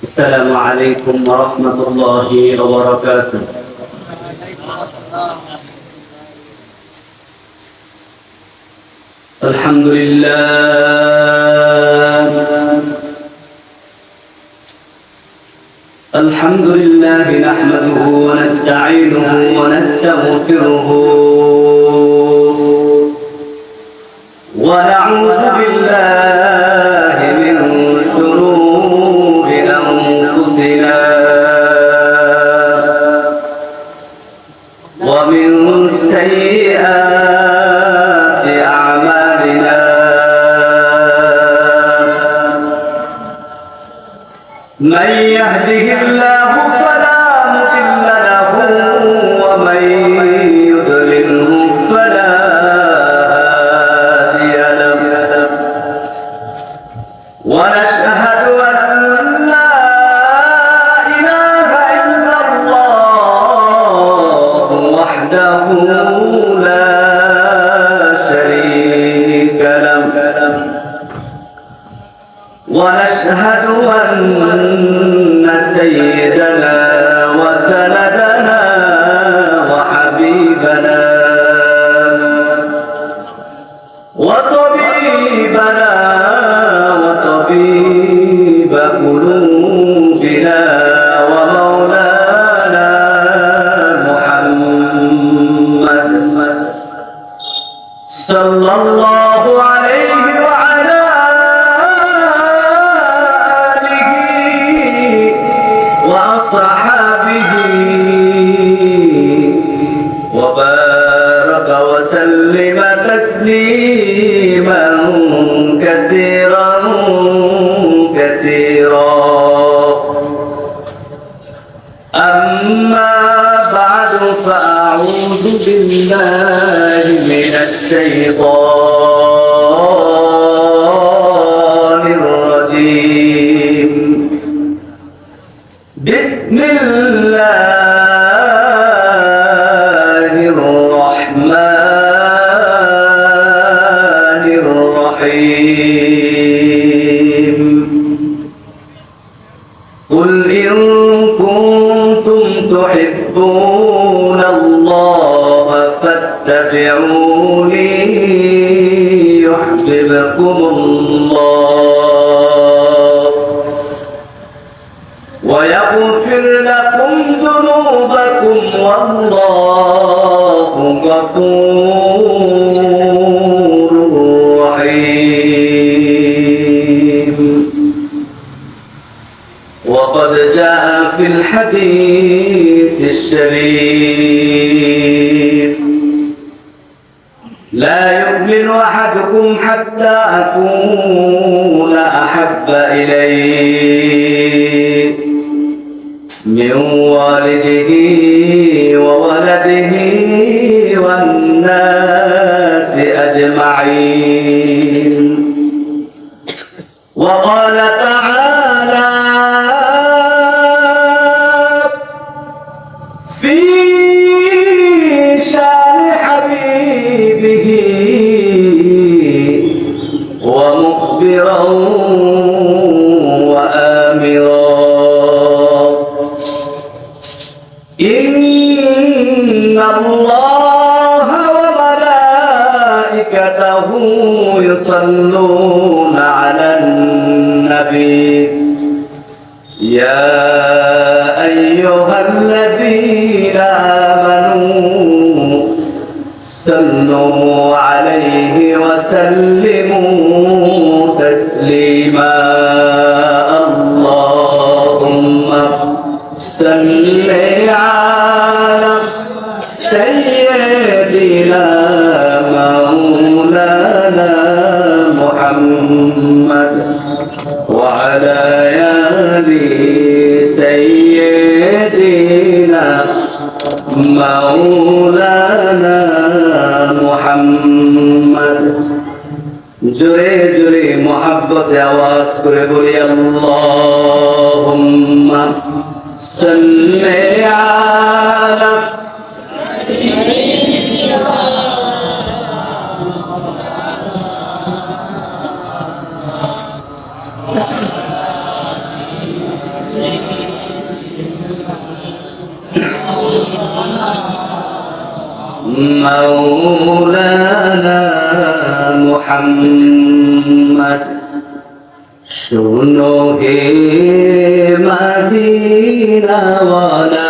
السلام عليكم ورحمة الله وبركاته. الحمد لله نحمده ونستعينه ونستغفره ونعوذ بالله من شرور أنفسنا ومن سيئات أعمالنا، من يهده الله فلا مضل له ومن يضلله فلا هادي له، ونشهد أن لا إله إلا الله وحده لا شريك له، ونشهد أن سيدنا وسندنا وحبيبنا وطبيبنا وطبيب قلوبنا ومولانا محمد صلى الله عليه وعلى وأصحابه وبارك وسلم تسليما كثيرا كثيرا. أما بعد فأعوذ بالله من الشيطان الرجيم. بسم الله الرحمن الرحيم. قل إن كنتم تحبون الله فاتبعوني يحببكم الله ويغفر لكم ذنوبكم والله غفور رحيم. وقد جاء في الحديث الشريف: لا يؤمن أحدكم حتى أكون أحب إليه من والده وولده والناس أجمعين. وقال تعالى في شان حبيبه ومخبرا وآمرا: إن الله وملائكته يصلون على النبي يا أيها الذين آمنوا صلوا عليه وسلموا تسليما. اللهم صل على سيدنا مولانا محمد وعلى آل سيدنا مولانا محمد। জোরে জোরে মোহাব্বতে আওয়াজ করে বলি আল্লাহুম্মা সাল্লি আলা مولانا محمد सुनो हे मदीना वाला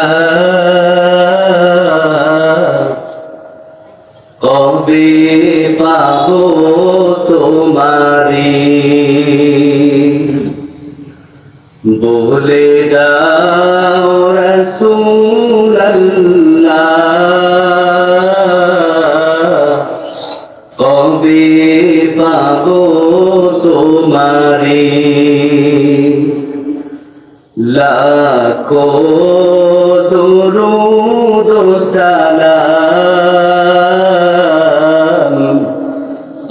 कबे पाबो तुम्हारी बोले दाओ रसूल अल्लाह कबे पाबो तुम्हारी लाखों दुरूद सलाम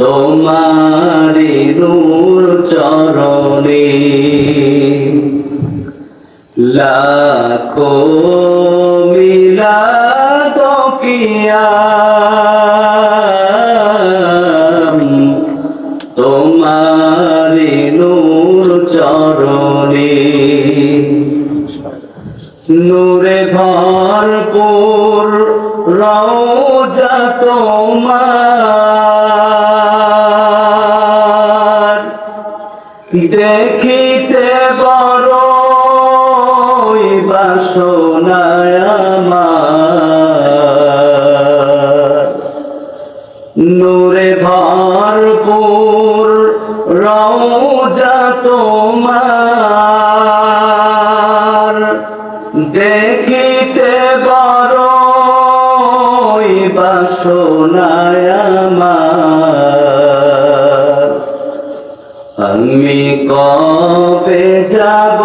तुम्हारी नूर चरणे लाखों मिलाद किया तुम्हारी नूर चरणे नूरे भरपूर रौजा তোমার দেখিতে বড়ই বাসনা আমার নূরে ভরপুর রওজা তোমার দেখিতে বড়ই বাসনা আমার আমি কবে যাব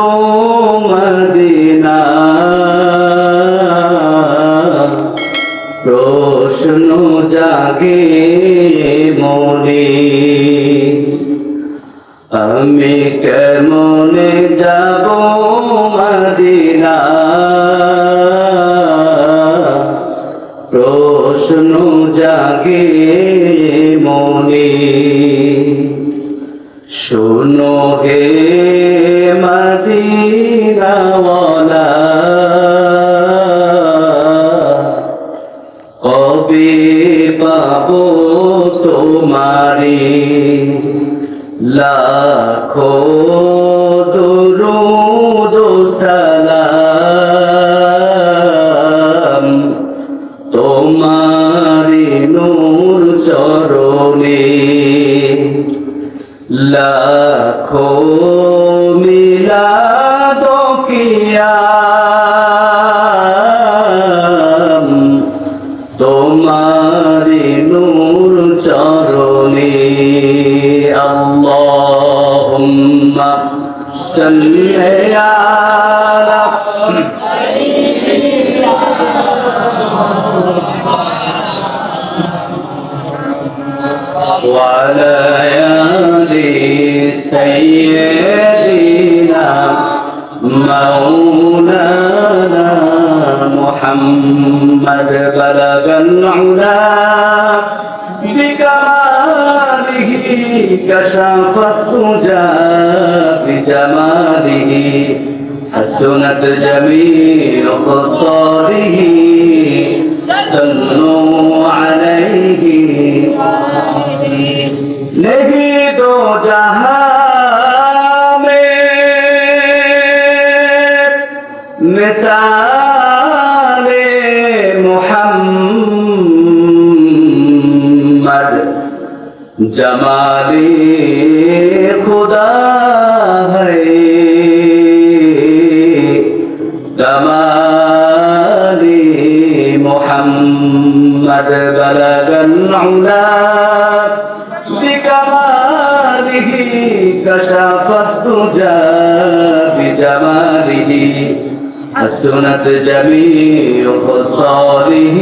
মদিনা প্রশ্ন জাগে মনে আমি কেমনে যাব মদিনা প্রশ্ন জাগে মনে শোনো হে মদিনা ওয়ালা কবে পাবো তোমারি লাখো দুরূদ সালাম তোমারি নূর চরণে লাখো মিলাদ কিয়া তোমারি নূর চরণে আল্লাহুম্মা সাল্লি আলা وعلى آل سيدنا مولانا محمد بلغ العلا بكماله كشف الدجى بجماله حسنت جميع خصاله صلوا عليه नहीं दो जहां में मिसाले मुहम्मद जमाले खुदा है जमाले मुहम्मद बलगल उला بكماله كشف الدجى بجماله حسنت جميع خصاله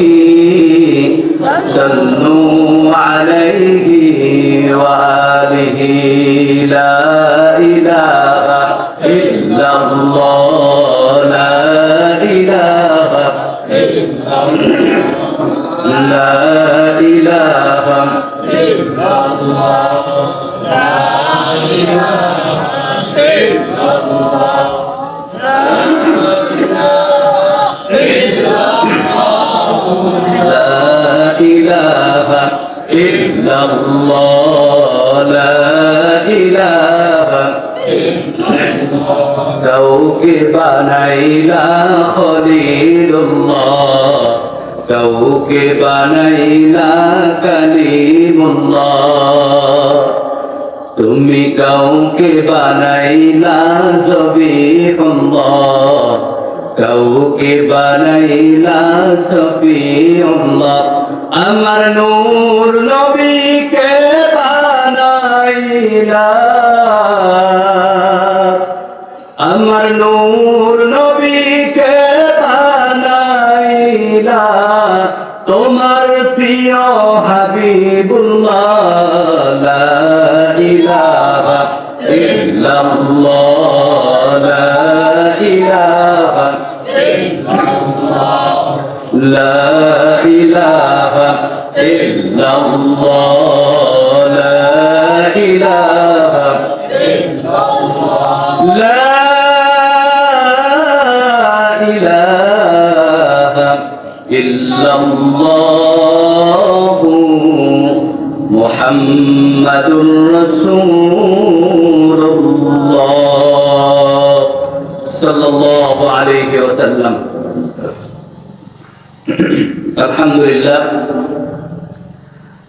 صلوا عليه وآله لا إله إلا الله لا إله إلا الله لا إله إلا الله لا إله إلا الله لا কাউকে বানাইলা খলিলুল্লাহ, কাউকে বানাইলা কালিমুল্লাহ। তুমি কাউকে বানাইলা জবিহুল্লাহ, কাউকে বানাইলা সফিউল্লাহ। আমার নূর নবীকে বানাইলা, আমার নূর নবীকে বানাইলা তোমার প্রিয় হাবিবুল্লাহ। লা ইলাহা ইল্লাল্লাহ, লা ইলাহা ইল্লাল্লাহ, লা ইলাহা ইল্লাল্লাহ, লা ইলাহা ইল্লাল্লাহ, লা ইলাহা ইল্লাল্লাহু মুহাম্মাদুর রাসূলুল্লাহ সাল্লাল্লাহু আলাইহি ওয়াসাল্লাম। আলহামদুলিল্লাহ,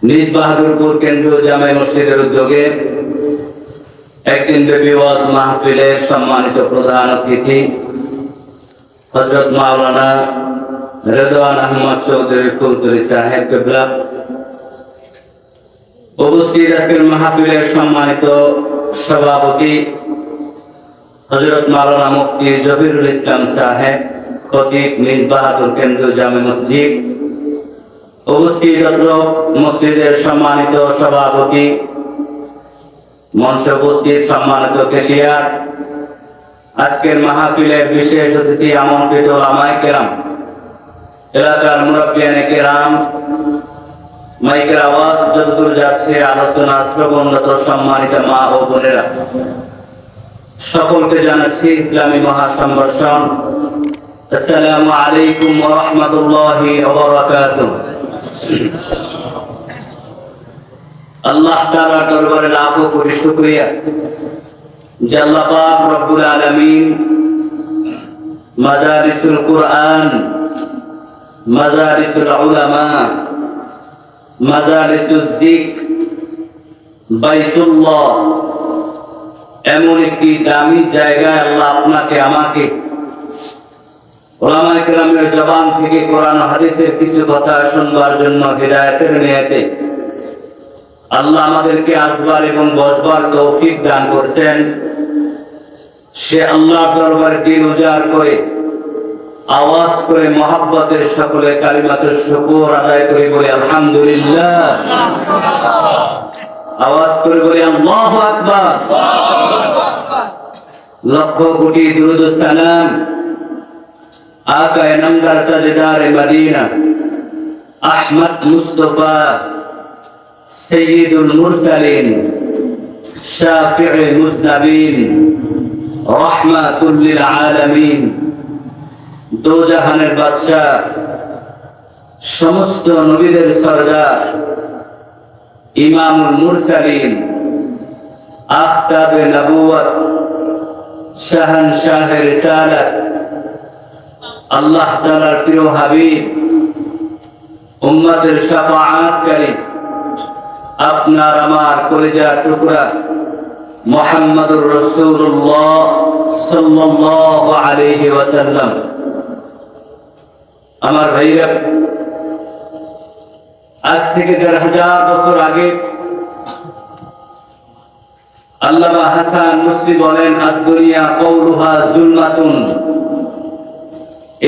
নিজ বাহাদুরপুর কেন্দ্রীয় জামে মসজিদের উদ্যোগে একদিন ব্যাপী ওয়াজ মাহফিলের সম্মানিত প্রধান অতিথি হযরত মাওলানা রেদওয়ান আহমদ চৌধুরী ফুলতলী সাহেব কিবলা, উপস্থিত আজকের মাহফিলের সম্মানিত সভাপতি হযরত মাওলানা মুফতি জহিরুল ইসলাম সাহেব, খতিব নিজ বাহাদুর কেন্দ্রীয় জামে মসজিদ, উপস্থিত মসজিদের সম্মানিত সভাপতি, মঞ্চে উপস্থিত সম্মানিত কেশিয়ার, আজকের মাহফিলের বিশেষ অতিথি আমন্ত্রিত উলামায়ে কেরাম, এলাকার মুরব্বিয়ানে কেরাম, মাইকের আওয়াজ যতদূর যাচ্ছে আলোচনা শ্রবণরত সম্মানিত মা ও বোনেরা, সকলকে জানাচ্ছি ইসলামী মহাসম্ভাষণ। আসসালামু আলাইকুম ওয়া রাহমাতুল্লাহি ওয়া বারাকাতুহু। আল্লাহ তাআলার দরবারে লাখো কোটি শুকরিয়া যে আল্লাহ পাক রব্বুল আলামিন মাদারিসুল কুরআন, মাদারিসুল উলামা, মাদারিসুল যিকর, বাইতুল্লাহ এমন একটি দামি জায়গায় আল্লাহ আপনাকে আমাকে উলামায়ে কেরামের জবান থেকে কোরআন ও হাদিসের কিছু কথা শুনবার জন্য হিদায়াতের নিয়তে আল্লাহ আমাদেরকে আসবার এবং বসবার তৌফিক দান করছেন। সে আল্লাহর দরবারে দিল উজাড় করে আওয়াজ করে মহব্বতের সকলে কালিমাতুশ শুকর আদায় করে বলে আলহামদুলিল্লাহ, আওয়াজ করে বলে আল্লাহু আকবার। লক্ষ কোটি দুরূদ ও সালাম আকা নামদার তাজদারে মদিনা আহমদ মুস্তাফা সাইয়্যিদুল মুরসালিন শাফিউল মুজনাবিন রাহমাতুল লিল আলামিন, দো জাহানের বাদশা, সমস্ত নবীদের সরদার, ইমামুল মুরসালিন, আফতাবে নবুয়ত, শাহনশাহে রিসালাত, আল্লাহ তাআলার প্রিয় হাবিব, উম্মতের শাফাআতকারী, আপনার আমার কলিজার টুকরা মুহাম্মদুর রাসূলুল্লাহ সাল্লাল্লাহু আলাইহি ওয়াসাল্লাম। আমার ভাইরা, আজ থেকে ১,৫০০ বছর আগে আল্লামা হাসান মুসরি বলেন, আদ-দুনিয়া কওলুহা যুলমাতুন,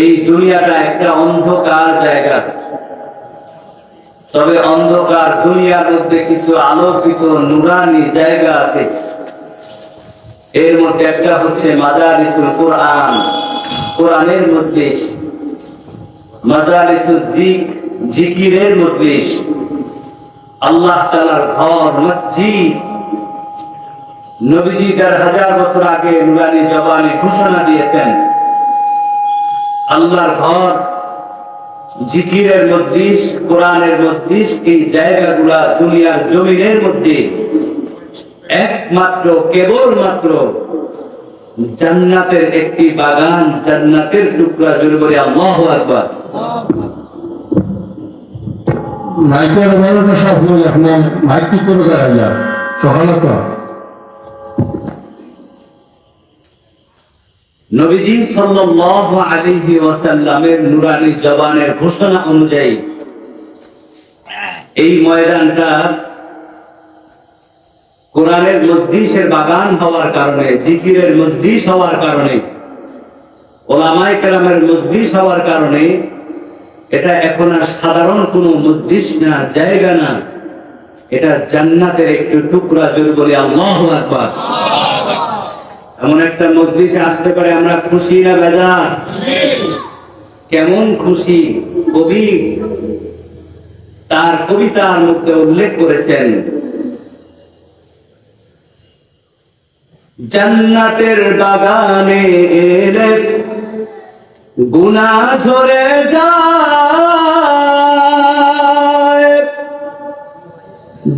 এই দুনিয়াটা একটা অন্ধকার জায়গা, তবে অন্ধকার দুনিয়ার মধ্যে কিছু আলোকিত নূরানি জায়গা আছে। এর মধ্যে একটা হচ্ছে মাদারিসুল কুরআন, কোরআনের মধ্যে, মাদারিসুল যিকর, জিকিরের মধ্যে, আল্লাহ তাআলার ঘর মসজিদ। নবীজি ১,৫০০ বছর আগে নূরানি জবানে ঘোষণা দিয়েছেন, আল্লাহর ঘর, জিকিরের মজলিস, কোরআনের মজলিস, এই জায়গাগুলা দুনিয়ার জমিনের মধ্যে একমাত্র কেবলমাত্র জান্নাতের একটি বাগান, জান্নাতের টুকরা। জোরে বলি আল্লাহু আকবার। মাইকের বড়টা সব হয়ে আপনি মাইক ঠিক করে দেখা যায় সকালতা। নবীজি সাল্লাল্লাহু আলাইহি ওয়াসাল্লামের নুরানি জবানের ঘোষণা অনুযায়ী এই ময়দানটা কোরআনের মজলিসের বাগান হওয়ার কারণে, জিকিরের মজলিস হওয়ার কারণে, ওলামায়ে কেরামের মজলিস হওয়ার কারণে এটা এখন আর সাধারণ কোনো মজলিস না, জায়গা না, এটা জান্নাতের একটু টুকরা। জোরে বলি আল্লাহু আকবার। এমন একটা মজলিসে আসতে পারে আমরা খুশি না বেজার? কেমন খুশি! কবি তার কবিতার মধ্যে উল্লেখ করেছেন, জান্নাতের বাগানে এলে গুনাহ ঝরে যায়,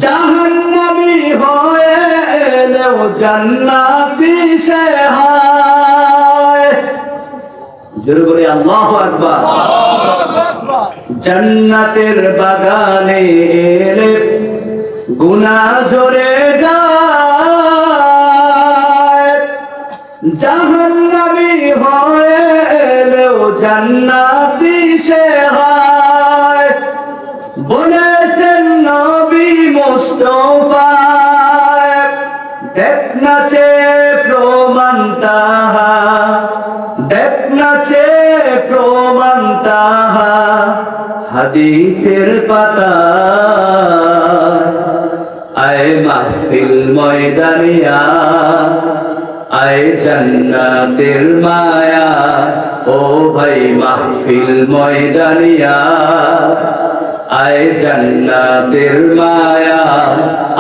জাহান্নামী হয়ে এলেও জান্নাতি সে হয়। জোরে বলি আল্লাহু আকবার। জান্নাতের বাগানে এলে গুনাহ ঝরে যায়, জাহান্নামী হয়ে এলেও জান্নাতি সে হয়। বলেছেন নবী মুস্তাফা, দেখ নাচে প্রমাণ তাহা, দেখ নাচে প্রমাণ তাহা হাদিসের পাতা। আয় মাহফিল ময়দানিয়া, আয় জান্নাতের মায়া, ও ভাই মাহফিল ময়দানিয়া, আয় জান্নাতের মায়া।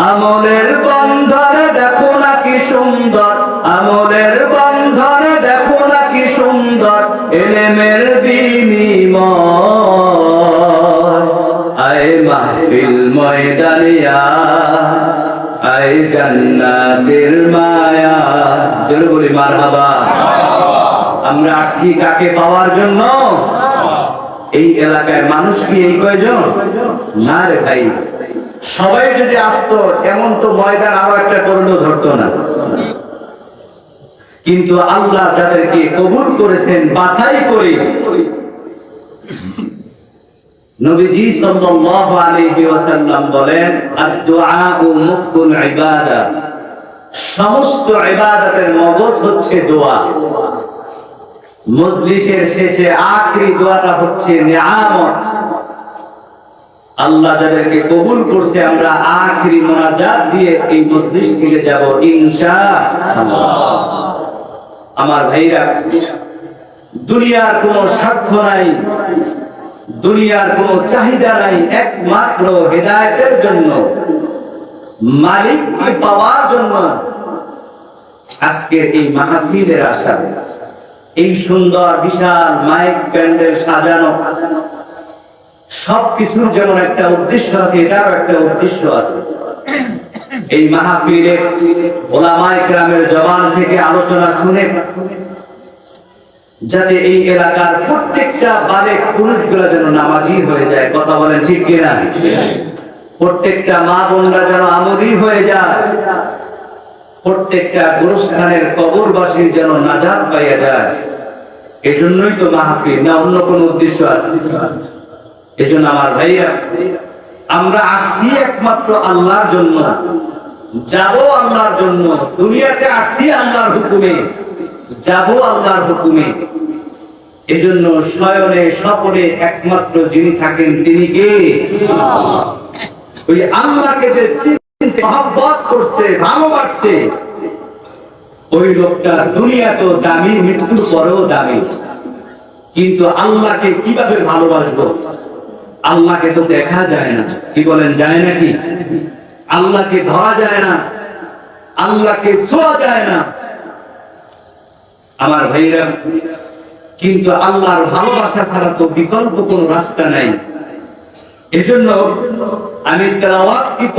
আমলের বন্ধনে দেখো না কি সুন্দর, আমলের বন্ধনে দেখো না কি সুন্দর, ইলমের বিনিময়। আয় মাহফিল ময়দানিয়া, আয় জান্নাতের মায়া। জোরে বলি মারহাবা। আমরা আসছি কাকে পাওয়ার জন্য? এই এলাকায় মানুষ কি এই কয়জন? না রে ভাই, সবাই যদি আসতো এমন তো ময়দান আরো একটা করলেও ধরতো না। কিন্তু আল্লাহ যাদেরকে কবুল করেছেন বাছাই করে, নবীজি সাল্লাল্লাহু আলাইহি ওয়াসাল্লাম বলেন, আদ-দুআউ মুফতুল ইবাদা, সমস্ত ইবাদতের মগজ হচ্ছে দোয়া। মজলিসের শেষে আখরি দোয়াটা হচ্ছে নিয়ামত। আল্লাহ যাদেরকে কবুল করছে, আমরা আখরি মোনাজাত দিয়ে এই মজলিস থেকে যাব ইনশাআল্লাহ। আমার ভাইরা, দুনিয়ার কোনো স্বার্থ নাই, দুনিয়ার কোনো চাহিদা নাই, একমাত্র হেদায়েতের জন্য, মালিককে পাওয়ার জন্য আজকের এই মাহফিলের আশা। এই সুন্দর বিশাল মাইক প্যান্ডেল সাজানো, সবকিছুর যেমন একটা উদ্দেশ্য আছে, এটারও একটা উদ্দেশ্য আছে। এই মাহফিলে ওলামায়ে কেরামের জবান থেকে আলোচনা শুনে যাতে এই এলাকার প্রত্যেকটা বালেক পুরুষগুলো যেন নামাজি হয়ে যায়। কথা বলেন ঠিক কিনা? প্রত্যেকটা মা বোনরা যেন আমলি হয়ে যায়, প্রত্যেকটা গুরুস্থানের কবরবাসীর যেন নাজাত পাইয়া যায়। এজন্যই তো মাহফিল, না অন্য কোন উদ্দেশ্য আছে? এজন্য আমার ভাইয়া, আমরা আসছি একমাত্র আল্লাহর জন্য, যাব আল্লাহর জন্য। দুনিয়াতে আসছি আল্লাহর হুকুমে, যাব আল্লাহর হুকুমে। এজন্য শয়নে স্বপনে একমাত্র যিনি থাকেন তিনি কে? ওই আল্লাহকে যে মহব্বত করছে, ভালোবাসছে, ওই লোকটা দুনিয়া তো দামি, মৃত্যুর পরেও দামি। কিন্তু আল্লাহকে কিভাবে ভালোবাসবো? আল্লাহকে তো দেখা যায় না, কি বলেন, যায় নাকি? আল্লাহকে ধরা যায় না, আল্লাহকে ছোঁয়া যায় না। আমার ভাইরা, কিন্তু আল্লাহর ভালোবাসা ছাড়া তো বিকল্প কোনো রাস্তা নাই। এজন্য আমি তেলাওয়াতকৃত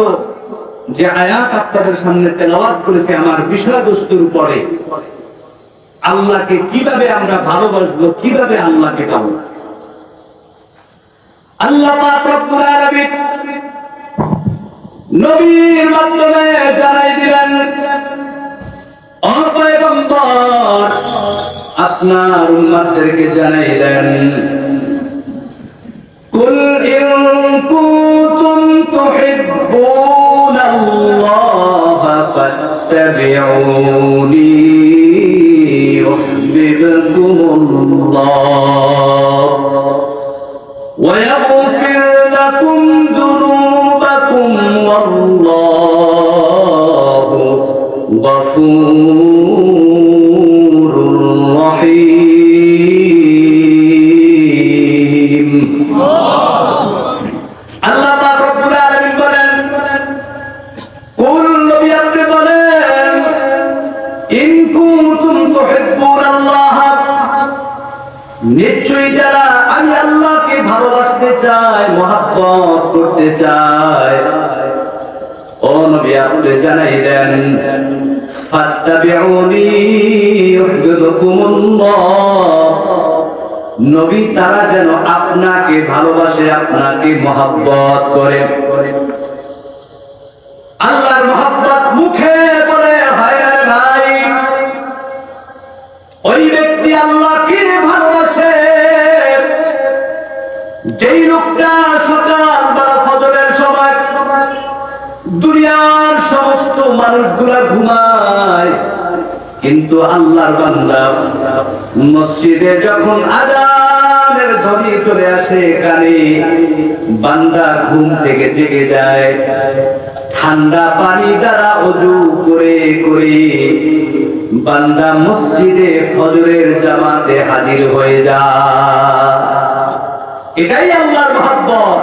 যে আয়াত আপনাদের সামনে তেলাওয়াত করেছি আমার বিষয়বস্তুর উপরে, আল্লাহকে কিভাবে আমরা ভালোবাসবো, কিভাবে আল্লাহকে পাবো। আল্লাহ পাক রব্বুল আলামিন নবীর মাধ্যমে জানাই দিলেন, ও পয়গম্বর আপনার উম্মতদেরকে জানাই দেন, কুল ইন কুনতুম তুহিব্বুনাল্লাহ ফাত্তাবিউনি ইউহিব্বুকুমুল্লাহ ওয়া ইয়াগফির লাকুম যুনুবাকুম ওয়াল্লাহু গফুরুর রহিম। আল্লাহ পাক রব্বুল আলামিন বলেন, কুল নবী আপনি বলেন, ইন কুনতুম তুহিব্বুনাল্লাহ, নিশ্চয়ই যারা আমি আল্লাহকে ভালোবাসতে চাই, মহব্বত করতে চাই, ও নবী আপনি জানাই দেন, ফাত্তাবিউনি ইউহিব্বুকুমুল্লাহ, নবী তারা যেন আপনাকে ভালোবাসে, আপনাকে মহব্বত করে। আল্লাহর মহব্বত মুখে বলে হয় না রে ভাই, ওই ব্যক্তি আল্লাহকে ভালোবাসে যেই লোকটা সকাল বা ফজরের সময় দুনিয়ার সমস্ত মানুষগুলা ঘুমায়, কিন্তু আল্লাহর বান্দা মসজিদে যখন আযানের ধ্বনি চলে আসে কানে, বান্দা ঘুম থেকে জেগে যায়, ঠান্ডা পানি দ্বারা ওযু করে করে বান্দা মসজিদে ফজরের জামাতে হাজির হয়ে যায়। এটাই আল্লাহর মহব্বত।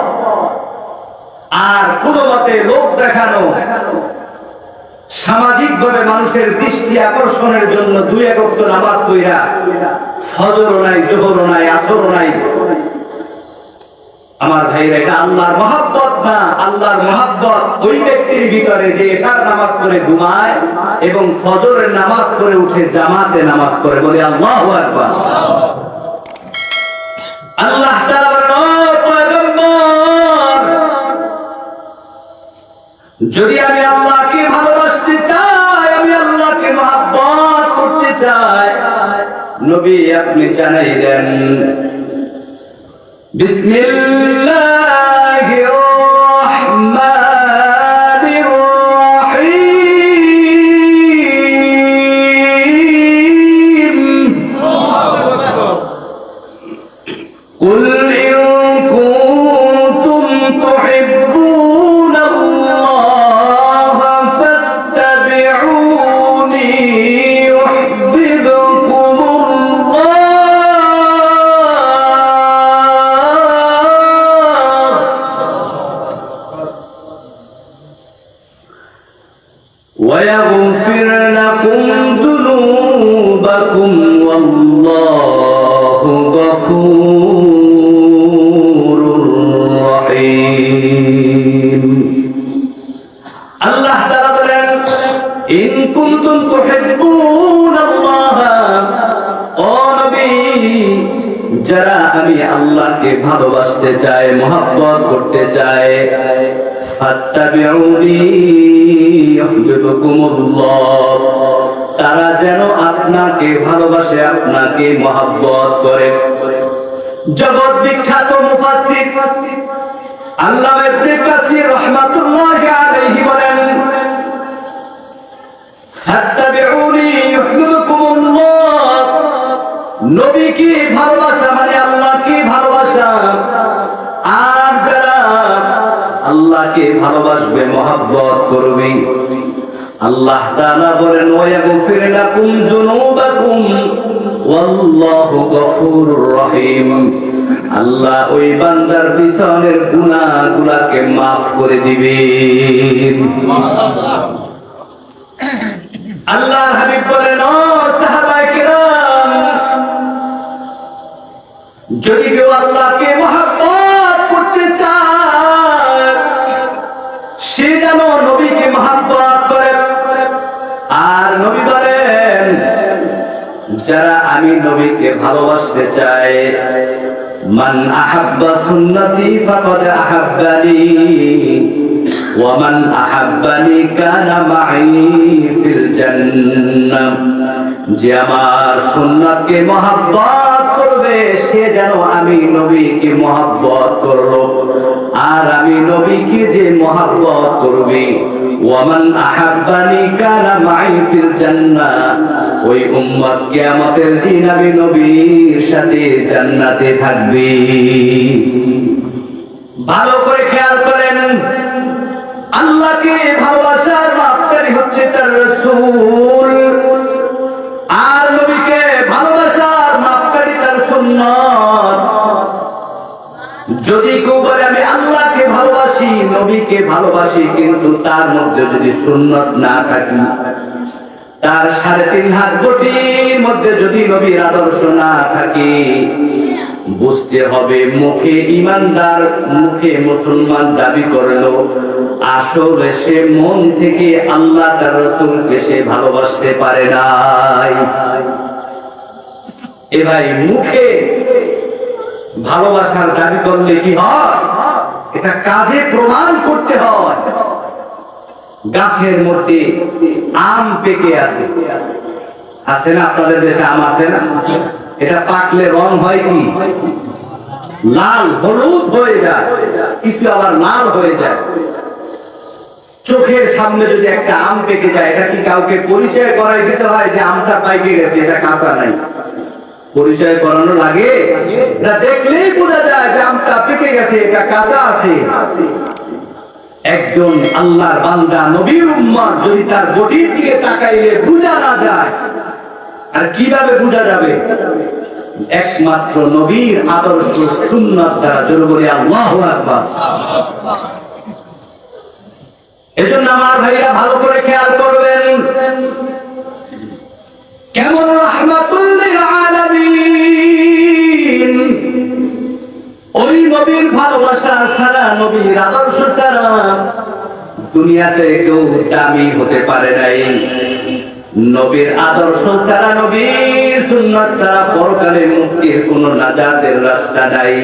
আর কোনো মতে লোক দেখানো, সামাজিক ভাবে মানুষের দৃষ্টি আকর্ষণের জন্য দুই এক ওয়াক্ত নামাজ পড়া, ফজরও নাই, যোহরও নাই, আসরও নাই, আমার ভাইরা, এটা আল্লাহর মহব্বত না। আল্লাহর মহব্বত ওই ব্যক্তির ভিতরে যে এশার নামাজ পড়ে ঘুমায় এবং ফজরের নামাজ পড়ে উঠে জামাতে নামাজ পড়ে, বলে আল্লাহু আকবার। আল্লাহ তাআলা বলেন, ও পয়গম্বর, যদি আমি আল্লাহকে ভালোবাসতে চাই, আমি আল্লাহকে মহব্বত করতে চাই, নবী আপনি জানাই দেন, বিসমিল্লাহির রাহমানির রাহিম, কুল ইন কুনতুম তুহিব্বুনাল্লাহ ফাত্তাবিউনি ويغفر لكم ذنوبكم والله غفور رحيم। আল্লাহ তাআলা বলেন, ইন কুনতুম তুহিব্বুনাল্লাহ, ও নবী যারা আমি আল্লাহকে ভালোবাসতে চাই, মহব্বত করতে চাই, ফাত্তাবিউনি ইউহিব্বুকুমুল্লাহ, তারা যেন আপনাকে ভালোবাসে, আপনাকে মহব্বত করে। জগৎ বিখ্যাত মুফাসসির আল্লামা ইবনে কাসির রাহমাতুল্লাহি আলাইহি বলেন, ফাত্তাবিউনি ইউহিব্বুকুমুল্লাহ, নবীকে ভালোবাসা মানে আল্লাহকে ভালোবাসা। আর যারা আল্লাহকে ভালোবাসবে, মহব্বত করবে, আল্লাহ তাআলা বলেন, ওয়ায়াগফির লাকুম যুনুবাকুম ওয়াল্লাহু গফুরুর রহিম, আল্লাহ ওই বান্দার পিছনের গুনাহগুলোকে maaf করে দিবেন। আল্লাহর হাবিব বলেন, ও সাহাবায়ে কিরাম, যদি কেউ আল্লাহকে মহব্বত করতে চায়, সে যেন নবীকে মহব্বত করে। আর নবী বলেন, যারা আমি নবীকে ভালোবাসতে চায়, মান আহাব্বা সুন্নতি ফাকাদ আহাব্বানি ওয়া মান আহাব্বানি কানা মাই ফিল জান্নাহ। যে আমার সুন্নাতকে মহব্বত করবে সে যেন আমি নবীকে মহব্বত করলো, আর আমি নবীকে যে মহব্বত করবে, ওয়া মান আহাব্বানি কানা মাই ফিল জান্নাহ, ওই উম্মত কিয়ামতের দিন আমি নবীর সাথে জান্নাতে থাকবে। ভালো করে খেয়াল করেন, আল্লাহকে ভালোবাসার মাপকাঠি হচ্ছে তার রাসূল, আর নবীকে ভালোবাসার মাপকাঠি তার সুন্নাত। যদি কেউ বলে আমি আল্লাহকে ভালোবাসি, নবীকে ভালোবাসি, কিন্তু তার মধ্যে যদি সুন্নাত না থাকে, তার 3.5 হাত বটির মধ্যে যদি নবীর আদর্শ না থাকে, বুঝতে হবে মুখে ইমানদার, মুখে মুসলমান দাবি করলো, আসলে সে মন থেকে আল্লাহ তার রাসূলকে সে ভালোবাসতে পারে নাই। এ ভাই, মুখে ভালোবাসার দাবি করলে কি হয়? এটা কাজে প্রমাণ করতে হয়। গাছের মধ্যে আম পেকে আছে, আছে না? আপনাদের দেশে আম আছে না? এটা পাকলে রং হয় কি? লাল হলুদ হয়ে যায়, কিছু আবার লাল হয়ে যায়। চোখের সামনে যদি একটা আম পেকে যায়, এটা কি কাউকে পরিচয় করাই দিতে হয় যে আমটা পাইকে গেছে, এটা কাঁচা নাই? পরিচয় করানো লাগে? এটা দেখলেই বোঝা যায় যে আমটা পেকে গেছে, এটা কাঁচা আছে। একজন আল্লাহর বান্দা, নবীর উম্মত যদি তার বডির দিকে তাকাইলে বোঝা না যায়, আর কিভাবে বোঝা যাবে? একমাত্র নবীর আদর্শ সুন্নাত দ্বারা। জোরে বলি আল্লাহু আকবার। এজন্য আমার ভাইরা ভালো করে খেয়াল করবেন, কেমন রাহমাতুল লিল আলামিন। ওই নবীর ভালোবাসা ছাড়া, নবীর আদর্শ ছাড়া দুনিয়াতে কেউ দামি হতে পারে নাই। নবীর আদর্শ ছাড়া, নবীর সুন্নাত ছাড়া পরকালে মুক্তির কোনো নাজাতের রাস্তা নাই।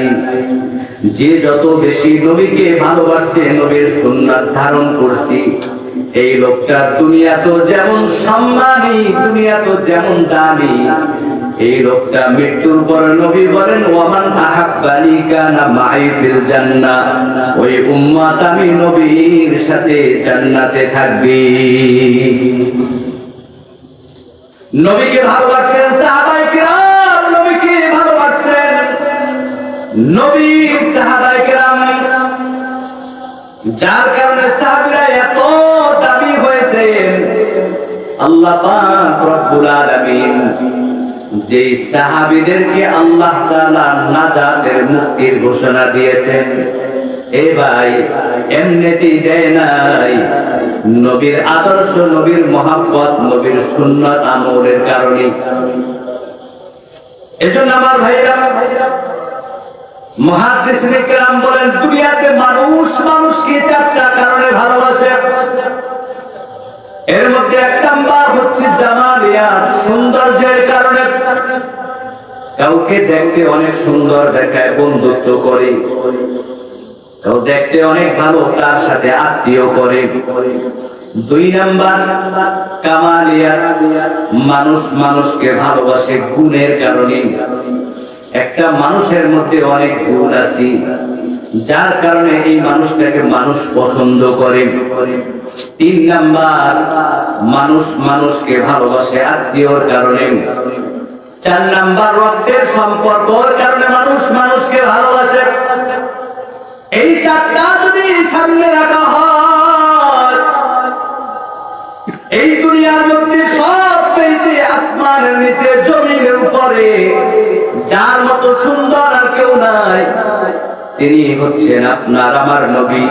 যে যত বেশি নবীকে ভালোবাসছে, নবীর সুন্নাত ধারণ করছি, এই লোকটা দুনিয়া তো যেমন সম্মানী, দুনিয়া তো যেমন দামি, এই লোকটা মৃত্যুর পর নবী বলেন ওয়া মান আহাব্বানি কানা মাই ফিল জান্নাহ, ওই উম্মত আমি নবীর সাথে জান্নাতে থাকবে। নবীকে ভালোবাসেন সাহাবায়ে কিরাম, নবীকে ভালোবাসেন নবীর সাহাবায়ে কিরাম, যার কারণে সাহাবীরা এত দাবি হয়েছেন। আল্লাহ পাক রব্বুল আলামিন যে সাহাবীদেরকে আল্লাহ তাআলা নাজাতের মুক্তির ঘোষণা দিয়েছেন, এ ভাই এমনিতেই দেয় নাই, নবীর আদর্শ, নবীর মহব্বত, নবীর সুন্নাত আমলের কারণে। এজন্য আমার ভাইরা, মুহাদ্দিসিনে কিরাম বলেন, দুনিয়াতে মানুষ মানুষকে 4টা কারণে ভালোবাসে। এর মধ্যে 1 নাম্বার হচ্ছে জামালিয়াত, সৌন্দর্যের কারণে। কাউকে দেখতে অনেক সুন্দর দেখায়, বন্ধুত্ব করে। কেউ দেখতে অনেক ভালো, তার সাথে আত্মীয় করে। 2 নাম্বার কামালিয়াত, মানুষ মানুষকে ভালোবাসে গুণের কারণে। একটা মানুষের মধ্যে অনেক গুণ আছে, যার কারণে এই মানুষটাকে মানুষ পছন্দ করে। 3 নাম্বার মানুষ মানুষকে ভালোবাসে আত্মীয়র কারণে। 4 নাম্বার রক্তের সম্পর্কের কারণে মানুষ মানুষকে ভালোবাসে। এই 4টা যদি সামনে রাখা হয়, এই দুনিয়ার মধ্যে সবচেয়ে আসমানের নিচে জমিনের উপরে যার মতো সুন্দর আর কেউ নাই, তিনি হচ্ছেন আপনার আমার নবী,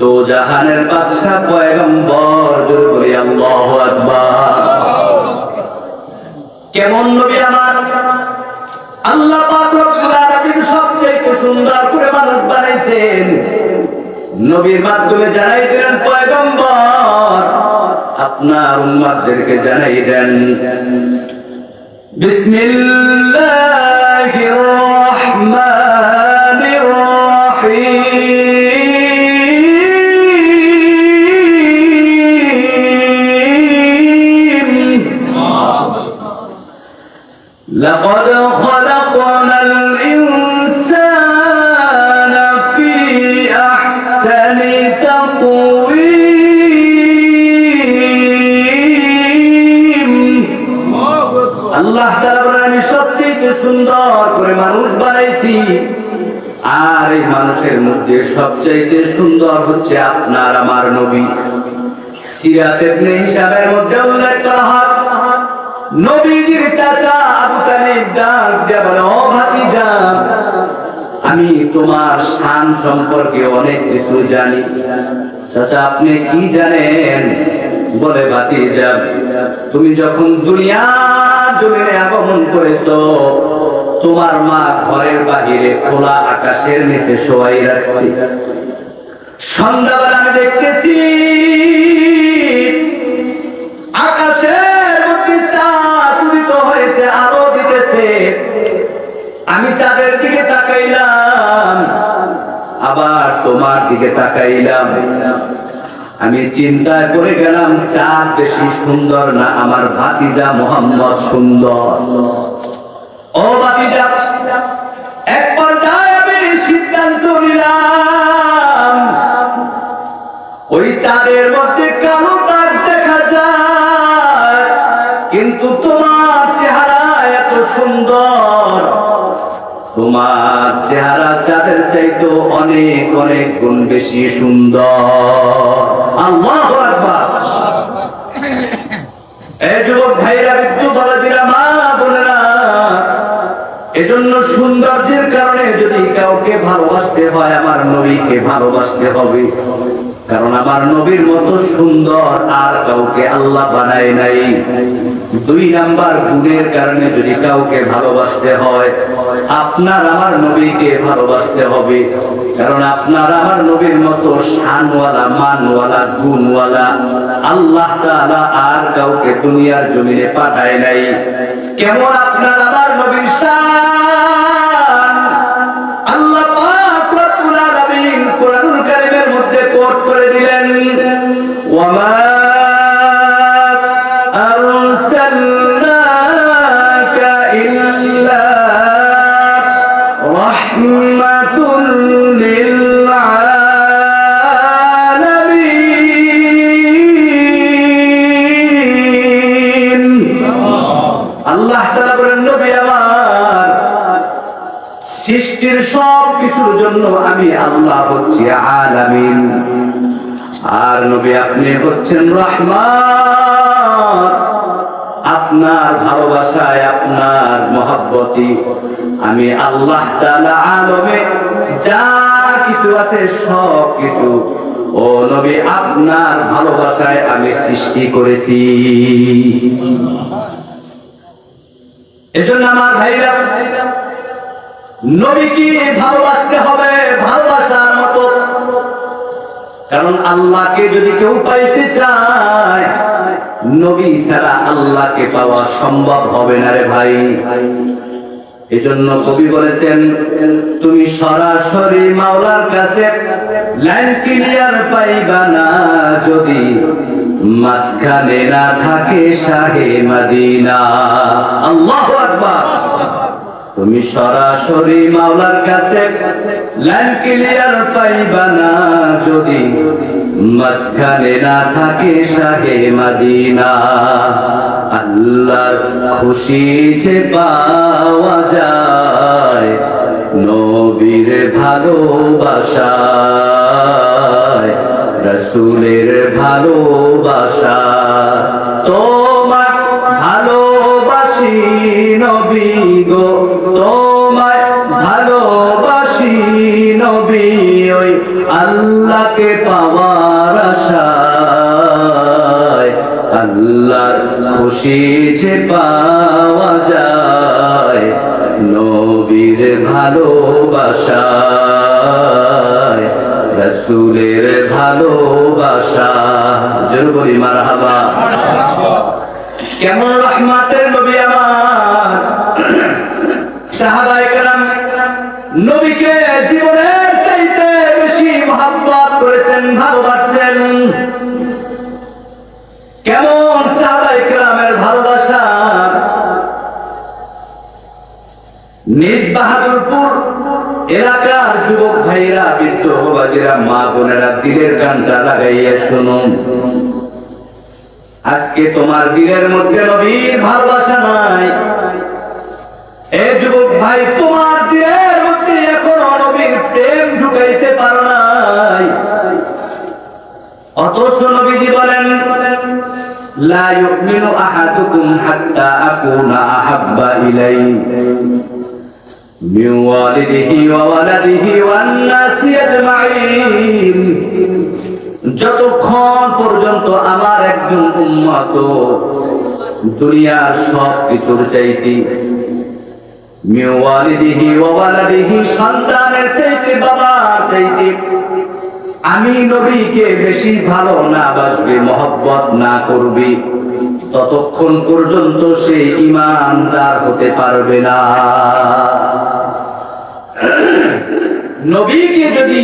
দোজাহানের বাদশা পয়গম্বর। জোরে বলি আল্লাহু আকবার। কেমন নবী আমার? আল্লাহ পাক রব্বুল আলামিন সবচেয়ে সুন্দর করে মানুষ বানাইছেন, নবীর মাধ্যমে জানাই দিলেন পয়গম্বর, আপনার উম্মতদেরকে জানাই দেন বিসমিল্লাহির রহমানির রহিম লাকাদ খালাকনাল ইনসানা ফি আহসানি তাকওয়িম। আল্লাহ তাআলা বলেন, আমি সবচেয়ে সুন্দর করে মানুষ বানাইছি, আর এই মানুষের মধ্যে সবচেয়ে সুন্দর হচ্ছে আপনার আমার নবী। সিরাতে ইবনে হিশামের মধ্যে উল্লেখ করা হয়, নবীজির চাচা আবু তালিব ডাক দিয়ে বলে, ও ভাতিজা, আমি তোমার শান সম্পর্কে অনেক কিছু জানি। চাচা, আপনি কি জানেন? বলে, ভাতিজা, তুমি যখন দুনিয়ার জমিনে আগমন করেছো, তোমার মা ঘরের বাহিরে খোলা আকাশের নিচে শোয়াই রাখছি। সন্ধ্যাবেলা আমি দেখতেছি আকাশের মধ্যে চাঁদ উদিত হয়েছে, আলো দিতেছে। আমি চাঁদের দিকে তাকাইলাম, আবার তোমার দিকে তাকাইলাম। আমি চিন্তা করে গেলাম, চাঁদ বেশি সুন্দর না আমার ভাতিজা মুহাম্মদ সুন্দর? ও ভাতিজা, এক পর্যায়ে আমি সিদ্ধান্ত নিলাম, ওই চাঁদের মধ্যে কালো দাগ দেখা যায়, কিন্তু তোমার চেহারা এত সুন্দর, তোমার চেহারা চাঁদের চাইতে অনেক অনেক গুণ বেশি সুন্দর। আল্লাহু আকবার। এই যুবক ভাইরা, বিদ্যুৎ বাবাজিরা, মা বোনেরা, এজন্য সৌন্দর্যের কারণে যদি কাউকে ভালোবাসতে হয়, আমার নবীকে ভালোবাসতে হবে। কারণ আমার নবীর মতো সুন্দর আর কাউকে আল্লাহ বানায় নাই। 2 নাম্বার গুণের কারণে যদি কাউকে ভালোবাসতে হয়, আপনার আমার নবীকে ভালোবাসতে হবে। কারণ আপনার আমার নবীর মতো শানওয়ালা, মানওয়ালা, গুণওয়ালা আল্লাহ তাআলা আর কাউকে দুনিয়ার জমিনে পাঠায় নাই। কেমন আপনার আমার নবীর শান আল্লাহ পাক রব্বুল আলামিন কোরআনুল কারীমের মধ্যে কোট করে দিলেন, ওয়ামা আরসালনাকা ইল্লা রাহমাতুল লিল আলামিন। আল্লাহ তাআলা বলেন, নবী আমার, সৃষ্টির সব কিছুর জন্য আমি আল্লাহ হচ্ছি আলামিন, আর নবী আপনি হচ্ছেন রহমান। আপনার ভালোবাসায়, আপনার মহব্বতে আমি আল্লাহ তাআলা আলমে যা কিছু আছে সব কিছু ও নবী আপনার ভালোবাসায় আমি সৃষ্টি করেছি। এজন্য আমার ভাইরা, নবীকে ভালোবাসতে হবে ভালোবাসার মতো। কারণ আল্লাহকে যদি কেউ পাইতে চায়, নবী ছাড়া আল্লাহকে পাওয়া সম্ভব হবে না রে ভাই। এজন্য কবি বলেছেন, তুমি সরাসরি মাওলার কাছে লাইন ক্লিয়ার পাইবা না, যদি মাঝখানে না থাকে শাহে মদিনা। আল্লাহু আকবার। তুমি সরাসরি মাওলার কাছে লাইন ক্লিয়ার পাইবা না, যদি মাঝখানে না থাকে শাহে মদিনা। আল্লাহর খুশি যে পাওয়া যায় নবীর ভালোবাসায়, রাসূলের ভালোবাসা। তোমার ভালোবাসি নবী গো, তোমায় ভালোবাসি নবী, ওই আল্লাহকে পাওয়ার আশায়। আল্লাহর খুশি যে পাওয়া যায় নবীর ভালোবাসায়, রাসূলের ভালোবাসা। জোরে বলি মারহাবা। কেমন রহমতের নবী আমার। সাহাবায়ে কেরাম নবীকে জীবনের চাইতে বেশি মহব্বত করেছেন, ভালোবাসেন। কেমন সাহাবায়ে কেরামের ভালোবাসা। নিজ বাহাদুরপুর এলাকার যুবক ভাইরা, বৃদ্ধ বাবাজিরা, মা বোনেরা, দিলের গানটা লাগাইয়া শুনুন। আজকে তোমার দিলের মধ্যে নবীর ভালোবাসা নাই। এ যুবক ভাই, তোমার দিলের মধ্যে এখনো নবীর প্রেম ঢুকাইতে পারো নাই। অথচ নবীজি বলেন, লা ইউমিনু আহাদুকুম হাত্তা আকুনা আহাব্বা ইলাইহি মিন ওয়ালিদিহি ওয়া ওয়ালাদিহি ওয়ান নাসি আজমাইন। যতক্ষণ পর্যন্ত আমার একজন উম্মত দুনিয়ার সব কিছুর চাইতে, মিন ওয়ালিদিহি ওয়া ওয়ালাদিহি, সন্তানের চাইতে, বাবার চাইতে আমি নবীকে বেশি ভালো না বাসবে, মহব্বত না করবি, ততক্ষণ পর্যন্ত সে ঈমানদার হতে পারবে না। নবীকে যদি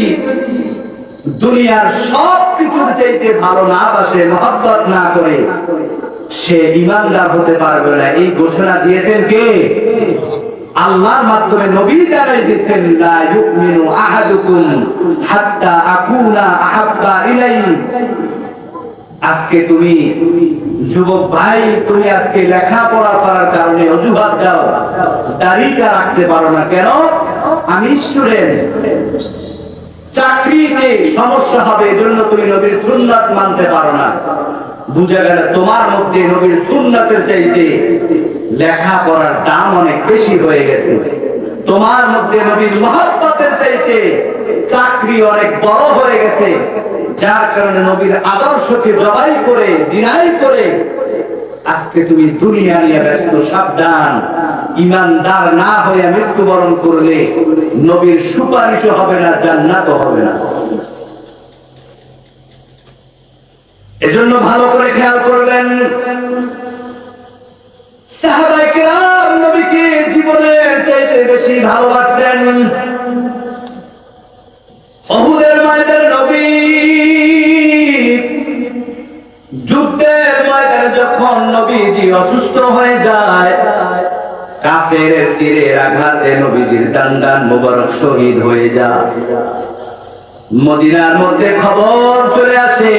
দুনিয়ার সব কিছুর চাইতে ভালো না বাসে, মহব্বত না করে, সে ঈমানদার হতে পারবে না। এই ঘোষণা দিয়েছেন কে? আল্লাহর মাধ্যমে নবী জানাই দিয়েছেন, লা ইউমিনু আহাদুকুম হাত্তা আকুনা আহাব্বা ইলাইহি। আজকে তুমি যুবক ভাই, তুমি আজকে লেখাপড়া করার কারণে অজুহাত দাও, দাড়িটা রাখতে পারো না কেন? আমি স্টুডেন্ট, চাকরিতে সমস্যা হবে, এজন্য তুমি নবীর সুন্নাত মানতে পারো না। বুঝা গেল তোমার মধ্যে নবীর সুন্নাতের চাইতে লেখাপড়ার দাম অনেক বেশি হয়ে গেছে। তোমার মধ্যে নবীর মহব্বতের চাইতে চাকরি অনেক বড় হয়ে গেছে, যার কারণে নবীর আদর্শকে জবাই করে, ডিনাই করে আজকে তুমি দুনিয়া নিয়ে ব্যস্ত। সাবধান, ঈমানদার না হয়ে মৃত্যুবরণ করলে নবীর সুপারিশও হবে না, জান্নাতও হবে না। এজন্য ভালো করে খেয়াল করবেন, সাহাবায়ে কেরাম নবীকে জীবনের চাইতে বেশি ভালোবাসতেন। উহুদের ময়দানে নবী, যুদ্ধের ময়দানে যখন নবীজি অসুস্থ হয়ে যায়, কাফেরের তীরের আঘাতে নবীজির দান্দান মুবারক শহীদ হয়ে যায়। মদিনার মধ্যে খবর চলে আসে,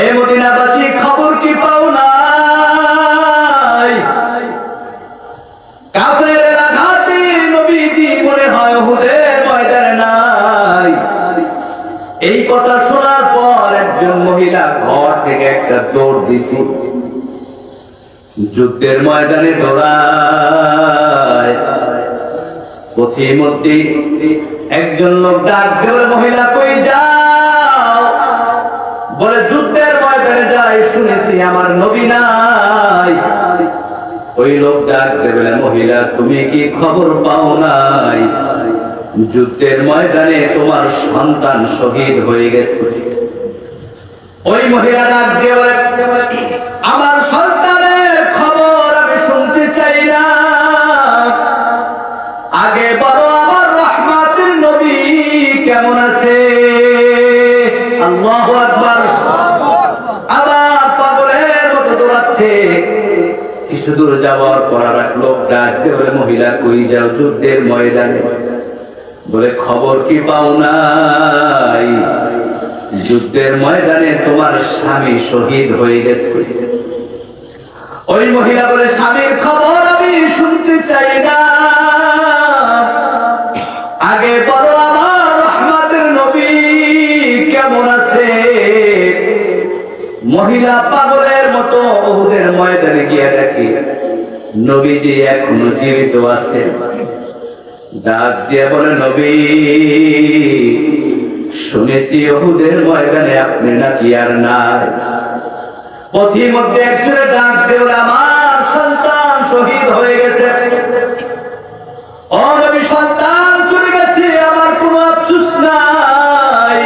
এ মদিনাবাসী, খবর কি পাও নাই? কাফেরের আঘাতে নবীজি মনে হয় উহুদের ময়দানে নাই। এই কথা শোনার পর একজন মহিলা ঘর থেকে একটা দৌড় দিছে, যুদ্ধের ময়দানে দৌড়ায়। পথিমধ্যে একজন লোক ডাক দেবে, মহিলা কই যাও? বলে যুদ্ধের ময়দানে যাই, শুনেছি আমার নবী নাই। ওই লোক ডাক দেবে, মহিলা তুমি কি খবর পাও নাই? যুদ্ধের ময়দানে তোমার সন্তান শহীদ হয়ে গেছে। ওই মহিলা ডাক দেবে, আমার সন্তানের খবর আমি শুনতে চাই না, আগে বলো আমার রহমতের নবী কেমন আছে। আল্লাহু আকবার। আবার পাগলের মতো দৌড়াচ্ছে। কিছু দূর যাওয়ার পর আর এক লোক ডাক দেবে, মহিলা কই যাও? যুদ্ধের ময়দানে। বলে খবর কি পাও নাই? যুদ্ধের ময়দানে তোমার স্বামী শহীদ হয়ে গেছে। ওই মহিলা বলে, স্বামীর খবর আমি শুনতে চাই না, আগে বলো আমার রহমতের নবী কেমন আছে। মহিলা পাগলের মতো উহুদের ময়দানে গিয়ে দেখে নবীজি এখনো জীবিত আছে। ডাক দিয়ে বলে, নবী শুনেছি উহুদের ময়দানে আপনি নাকি আর নাই। পথিমধ্যে একজনে ডাক দিয়ে বলে, আমার সন্তান শহীদ হয়ে গেছে। ও নবী, সন্তান চলে গেছে, আমার কোনো আফসোস নাই,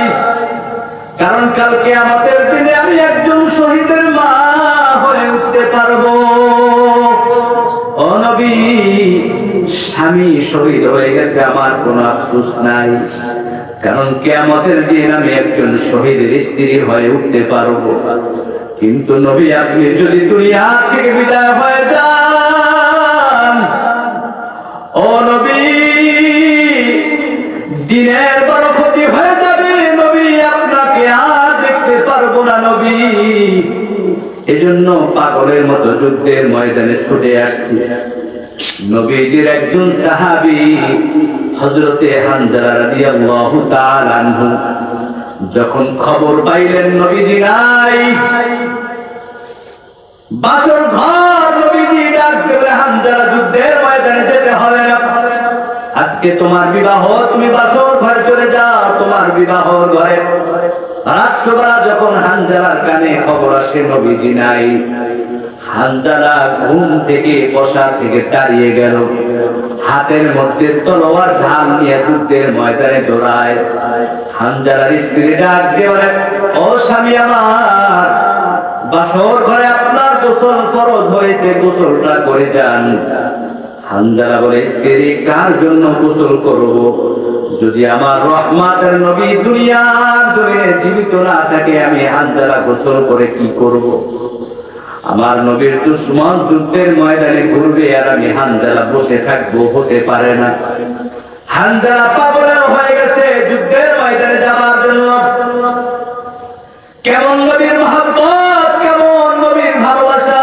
কারণ কালকে আমাদের দিনে আমি একজন শহীদের মা হয়ে উঠতে পারবো। স্বামী শহীদ হয়ে গেছে, আমার কোনো আফসোস নাই, কারণ কিয়ামতের দিন আমি একজন শহীদের স্ত্রী হয়ে উঠতে পারবো। কিন্তু নবী, আপনি যদি দুনিয়া থেকে বিদায় হয়ে যান, ও নবী, দিনের বড় ক্ষতি হয়ে যাবে নবী, আপনাকে আর দেখতে পারবো না নবী। এজন্য পাগলের মতো যুদ্ধের ময়দানে ছুটে আসছি। নবীজির একজন সাহাবী হযরতে হানজালা রাদিয়াল্লাহু তাআলা আনহু যখন খবর পাইলেন নবীজি নাই, বাসর ঘর, নবীজি ডাক দেবে, হানজালা যুদ্ধের ময়দানে যেতে হবে না, আজকে তোমার বিবাহ, তুমি বাসর ঘরে চলে যাও, তোমার বিবাহ ঘরে। রাত্রবেলা যখন হানজালার কানে খবর আসে নবীজি নাই, হানজালা ঘুম থেকে, বসা থেকে দাঁড়িয়ে গেল, হাতের মধ্যে তলোয়ার ঢাল নিয়ে যুদ্ধের ময়দানে দৌড়ায়। হানজালার স্ত্রী ডাক দিয়ে বলে, ও স্বামী আমার, বাসর ঘরে আপনার গোসল ফরজ হয়েছে, গোসলটা করে যান। হানজালা বলে, স্ত্রী, কার জন্য গোসল করব? যদি আমার রহমতের নবী দুনিয়ার দুনিয়ায় জীবিত না থাকে, আমি হানজালা গোসল করে কি করব? আমার নবীর দুশমন যুদ্ধের ময়দানে ঘুরবে আর আমি হানজালা বসে থাকবো, হতে পারে না। হানজালা পাগলের হয়ে গেছে যুদ্ধের ময়দানে যাবার জন্য। কেমন নবীর মহব্বত, কেমন নবীর ভালোবাসা!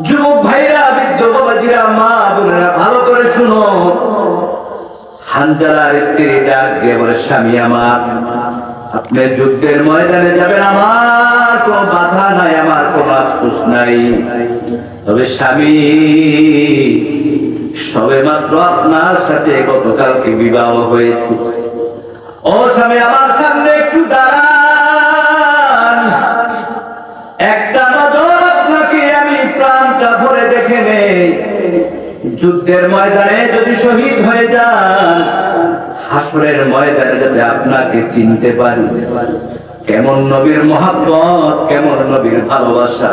যুবক ভাইরা, বৃদ্ধ বাবাজিরা, মা বোনেরা, ভালো করে শুনো। হানজালার স্ত্রী ডাক দিয়ে বলে, স্বামী আমার, আপনি যুদ্ধের ময়দানে যাবেন, আমার কোনো বাধা নাই, আমার কোনো আফসোস নাই। তবে স্বামী, সবে মাত্র আপনার সাথে গতকালকে বিবাহ হয়েছে। ও স্বামী, আমার সামনে একটু দাঁড়ান, একটা নজর আপনাকে আমি প্রাণটা ভরে দেখে নেই। যুদ্ধের ময়দানে যদি শহীদ হয়ে যান, হাসরের ময়দানে যাতে আপনাকে চিনতে পারি। কেমন নবীর মহব্বত, কেমন নবীর ভালোবাসা!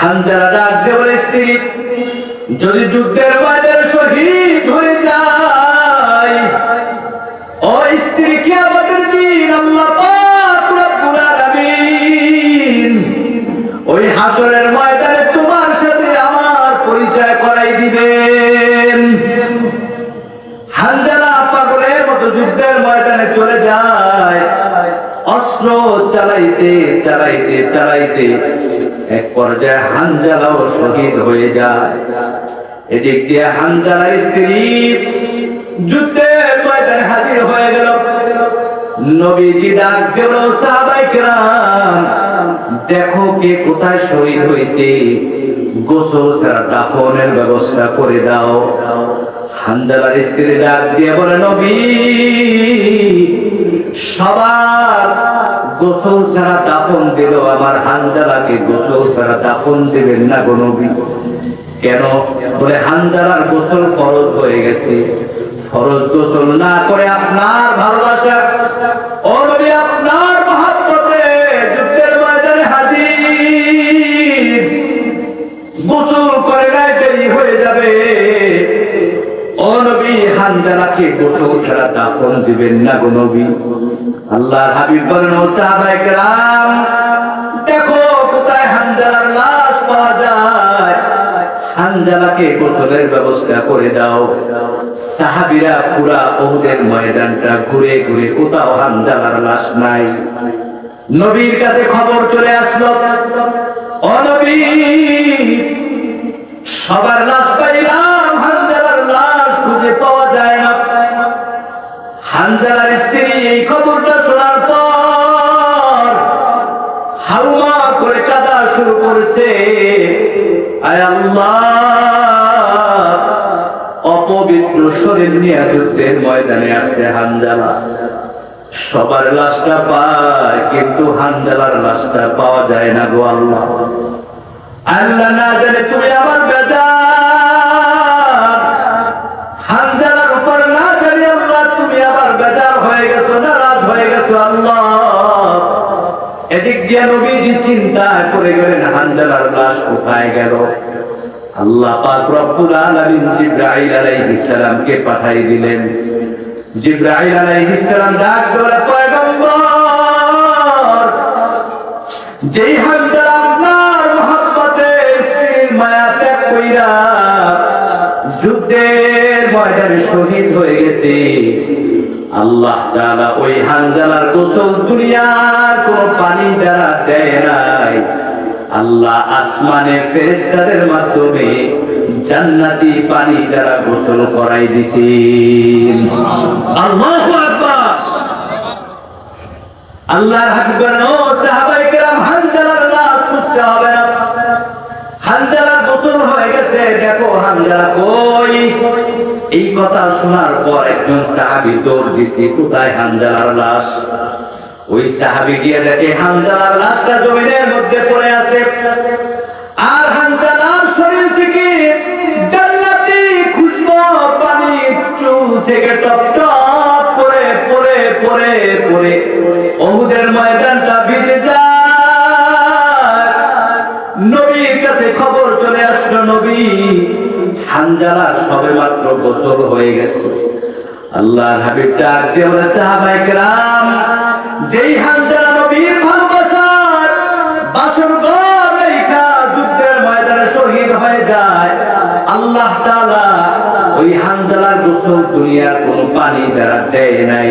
হানজালা ডাক দিয়ে বলে, স্ত্রী, যদি যুদ্ধের ময়দানে শহীদ হয়ে যায়, ও স্ত্রী, কিয়ামতের দিন আল্লাহ পাক রব্বুল আলামিন ওই হাসরের ময়দানে তোমার সাথে আমার পরিচয় করাই দিবেন। হানজালা পাগলের মতো যুদ্ধের ময়দানে চলে যায়, অস্ত্র চালাইতে চালাইতে চালাইতে এক পর্যায়ে হানজালাও শহীদ হয়ে যায়। এদিক দিয়ে হানজালার স্ত্রী যুদ্ধের ময়দানে হাজির হয়ে গেল। নবীজি ডাক দিল, সাহাবায়ে কেরাম, দেখো কে কোথায় শহীদ হয়েছে, গোসল ছাড়া দাফনের ব্যবস্থা করে দাও। হানজালার স্ত্রী ডাক দিয়ে বলে, নবী, সবার গোসল ছাড়া দাফন দিল, আমার হানজালাকে গোসল ছাড়া দাফন দিবেন না গো নবী? কেন? বলে, হানজালার গোসল ফরজ হয়ে গেছে, ফরজ গোসল না করে আপনার ভালোবাসা, ও নবী, আপনার মহব্বতে যুদ্ধের ময়দানে হাজির, গোসল করে গায়ে দেরি হয়ে যাবে। ও নবী, হানজালাকে গোসল ছাড়া দাফন দিবেন না গো নবী? আল্লাহর হাবিব বলেন, ও সাহাবায়ে কেরাম, দেখো কোথায় হানজালার লাশ পাওয়া যায়, হানজালাকে গোসলের ব্যবস্থা করে দাও। সাহাবীরা পুরা উহুদের ময়দানটা ঘুরে ঘুরে কোথাও হানজালার লাশ নাই। নবীর কাছে খবর চলে আসলো, ও নবী, সবার লাশ পাইলাম, হানজালার লাশ খুঁজে পাওয়া যায় না। হানজালার স্ত্রী এই খবরটা শোনার পর হাউমা করে কাঁদা শুরু করেছে, আয় আল্লাহ, অপবিত্র শরীর নিয়ে যুদ্ধের ময়দানে আসছে হানজালা, সবার লাশটা পায় কিন্তু হানজালার লাশটা পাওয়া যায় না গো আল্লাহ। আল্লাহ না জানে তুমি আমার বেজার, হানজালার উপর না জানি আল্লাহ তুমি আবার বেজার হয়ে গেছো, নারাজ হয়ে গেছো আল্লাহ। এদিক দিয়ে নবীজি চিন্তা করে গেলেন, হানজালার লাশ কোথায় গেল? আল্লাহ পাক রব্বুল আলামিন জিবরাইল আলাইহিস সালামকে পাঠিয়ে দিলেন। জিবরাইল আলাইহিস সালাম ডাক দেওয়ার পয়গম্বর, যেই হামজালা আপনার মহব্বতে স্ত্রীর মায়া ত্যাগ কইরা যুদ্ধের ময়দানে শহীদ হয়ে গেছে, আল্লাহ তাআলা ওই হামজালার গোসল দুনিয়ার কোন পানি দ্বারা দেয় নাই। আল্লাহ আসমানে ফেরেশতাদের মাধ্যমে জান্নাতি পানি দ্বারা গোসল করাই দিছেন। আল্লাহু আকবার। আল্লাহর হাবিব বলেন, ও সাহাবায়ে কেরাম, হানজালার লাশ খুঁজতে হবে না, হানজালার গোসল হয়ে গেছে, দেখো হানজালা কই। এই কথা শোনার পর একজন সাহাবী দৌড় দিছে, কোথায় হানজালার লাশ? ওই সাহাবী গিয়ে দেখে হানজালার লাশটা জমিনের মধ্যে পড়ে আছে, আর হানজালার শরীর থেকে জান্নাতি খুশবু পানি চুল থেকে টপ টপ করে পড়ে পড়ে পড়ে উহুদের ময়দানটা ভিজে যায়। নবীর কাছে খবর চলে আসলো, নবী, হানজালার সবেমাত্র গোসল হয়ে গেছে। আল্লাহর হাবিব ডাক দিয়ে বলে, সাহাবায়ে কেরাম, যেই হানজালা নবীর ভালোবাসার বাসর ঘর রেখা যুদ্ধের ময়দানে শহীদ হয়ে যায়, আল্লাহ তাআলা ওই হানজালার গোসল দুনিয়ার কোনো পানি দ্বারা দেয় নাই।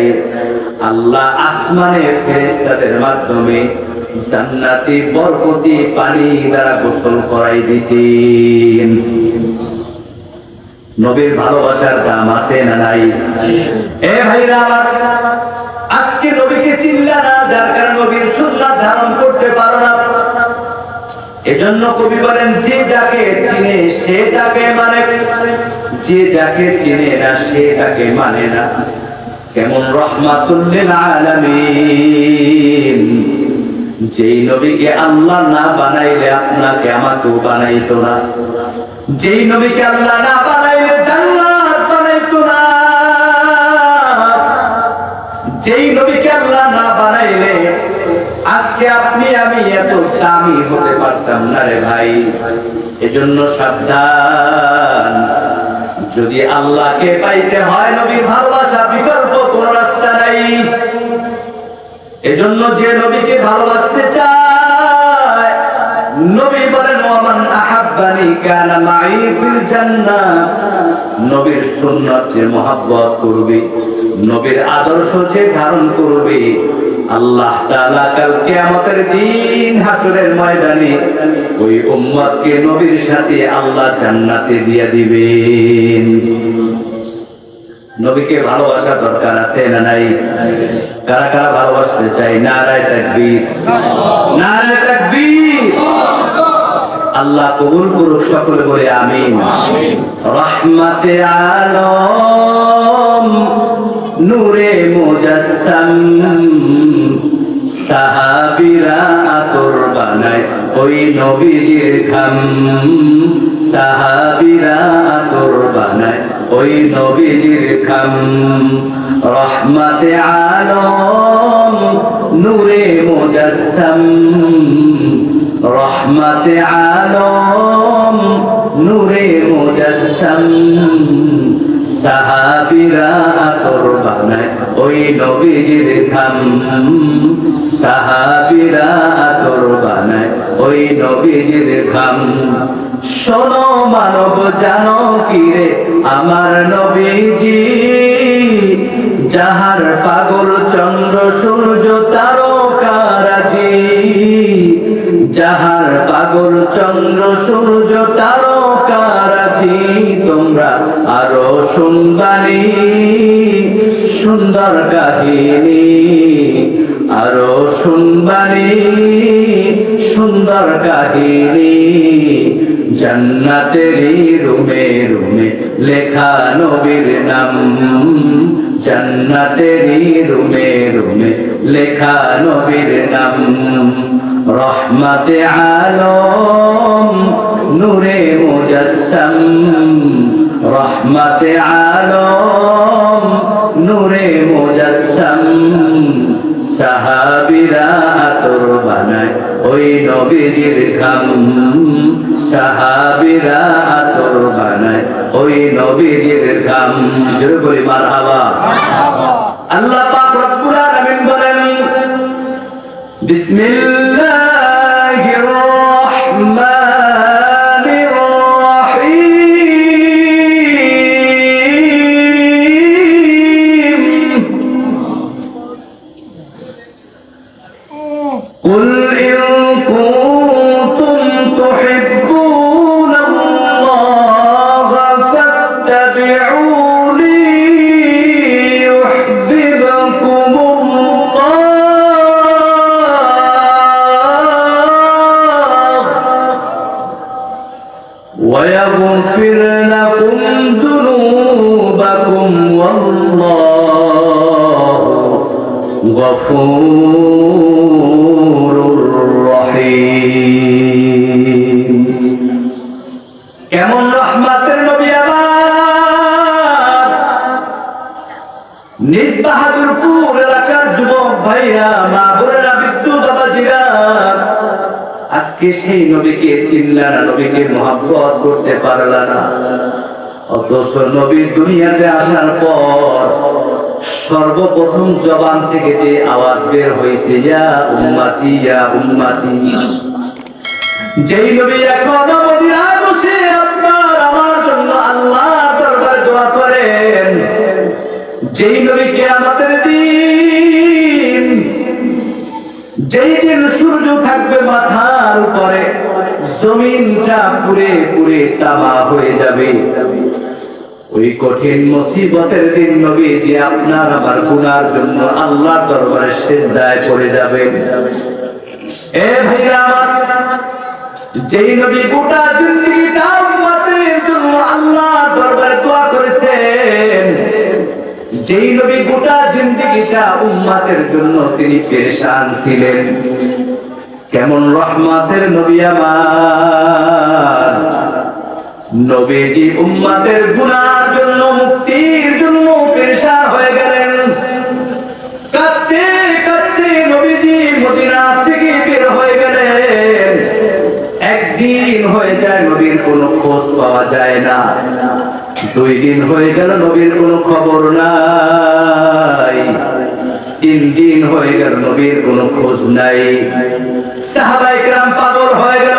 আল্লাহ আসমানে ফেরেশতাদের মাধ্যমে জান্নাতি বরকতি পানি দ্বারা গোসল করাই দিছেন। নবীর ভালোবাসার দাম আছে না নাই? এ ভাইরা আমার, আজকে নবীকে চিনলা না, যার কারণে নবীর সুন্নাত ধারণ করতে পারো না। এজন্য কবি বলেন, যে যাকে চিনে সে তাকে মানে, যে যাকে চিনে না সে তাকে মানে না। কেমন রহমাতুল লিল আলামিন, যেই নবীকে আল্লাহ না বানাইলে আপনাকে আমাকেও বানাইতো না, যেই নবীকে আল্লাহ না বানাইলে জান্নাত বানাইতো না, যেই নবীকে আল্লাহ না বানাইলে আজকে আপনি আমি এত দামি হতে পারতাম না রে ভাই। এজন্য সাবধান, যদি আল্লাহকে পাইতে হয় নবীর ভালোবাসা বিকল্প কোন রাস্তা নাই। এজন্য যে নবীকে ভালোবাসতে চায়, নবী বলেন, ওয়ামান আহাব্বানি কানা মাই ফিল জান্নাহ, নবীর সুন্নাত যে মহব্বত করবে, নবীর আদর্শ যে ধারণ করবে, আল্লাহ তাআলা কাল কিয়ামতের দিন হাসরের ময়দানে ওই উম্মতকে নবীর সাথে আল্লাহ জান্নাতে দিয়ে দিবেন। নবীকে ভালোবাসা দরকার আছে না নাই? কারা কারা ভালোবাসতে চাই? নারায়ে তাকবীর, নারায়ে তাকবীর। আল্লাহ কবুল করুক, সকলে বলে আমিন। রহমতে আলম নূরে মুজাসসাম, সাহাবীরা আতর বানায় ওই নবীজির ঘাম, সাহাবীরা আতর বানায় ওই নবীজির ঘাম। রহমতে আলম নূরে মুজাসসাম, রহমতে আলম নূরে মুজাসসাম, সাহাবীরা আতর বানায় ওই নবীজির ঘাম, সাহাবীরা আতর বানায় ওই নবীজির ঘাম। শোনো মানব জানো কি রে আমার নবীজি, যাহার পাগল চন্দ্র সূর্য তারকারাজি, যাহার পাগল চন্দ্র সূর্য তারকারাজি। তোমরা আরো শুনবানি সুন্দর কাহিনী, আরো শুনবানি সুন্দর কাহিনী। জান্নাতেরই রুমে রুমে লেখা নবীর নাম, জান্নাতেরই রুমে রুমে লেখা নবীর নাম। রহমতে আলম নূরে মুজাসসাম, রহমতে আলম নূরে মুজাসসাম, সাহাবীরা আতর বানায় ওই নবীজির ঘাম, সাহাবীরা আতর বানায় ওই নবীজির ঘাম। জোরে বলি মারহাবা। আল্লাহ পাক রব্বুল আলামিন বলেন বিসমিল্লাহির রাহমানির রাহিম কুল ইন কুনতুম তুহিব্বুনাল্লাহ ফাত্তাবিউনি ويغفر لكم ذنوبكم والله غفور رحيم। কেমন রহমতের নবী আমার। নিজ বাহাদুরপুর এলাকার যুবক ভাইরা, মা বোনেরা, বিদ্যুৎ বাবাজিরা, আজকে সেই নবীকে চিনলা না, নবীকে মহব্বত করতে পারলা না। অথচ নবী দুনিয়াতে আসার পর সর্বপ্রথম জবান থেকে যে আওয়াজ বের হয়েছে ইয়া উম্মতি ইয়া উম্মতি। যেই নবী এখন মদিনায় বসে আপনার আমার জন্য আল্লাহর দরবারে দোয়া করেন, যেই নবী কিয়ামতের দিন, যেই দিন সূর্য থাকবে মাথার উপরে, জমিনটা পুরে পুরে তামা হয়ে যাবে, ওই কঠিন মুসিবতের দিন নবীজি আপনার আমার গুনার জন্য আল্লাহর দরবারে সিজদায় পড়ে যাবেন। এ ভাইরা আমার, যেই নবী গোটা জিন্দেগিটা উম্মতের জন্য আল্লাহর দরবারে দোয়া করেছেন, যেই নবী গোটা জিন্দেগিটা উম্মতের জন্য তিনি পেরেশান ছিলেন, কেমন রহমতের নবী আমার। নবীজি উম্মতের গুনার জন্য, মুক্তির জন্য পেরেশান হয়ে গেলেন। কাঁদতে কাঁদতে নবীজি মদিনা থেকে বের হয়ে গেলেন। একদিন হয়ে যায় নবীর কোনো খোঁজ পাওয়া যায় না, 2 দিন হয়ে গেল নবীর কোনো খবর নাই, 3 দিন হয়ে গেল নবীর কোনো খোঁজ নাই। সাহাবায়ে কেরাম পাগল হয়ে গেল,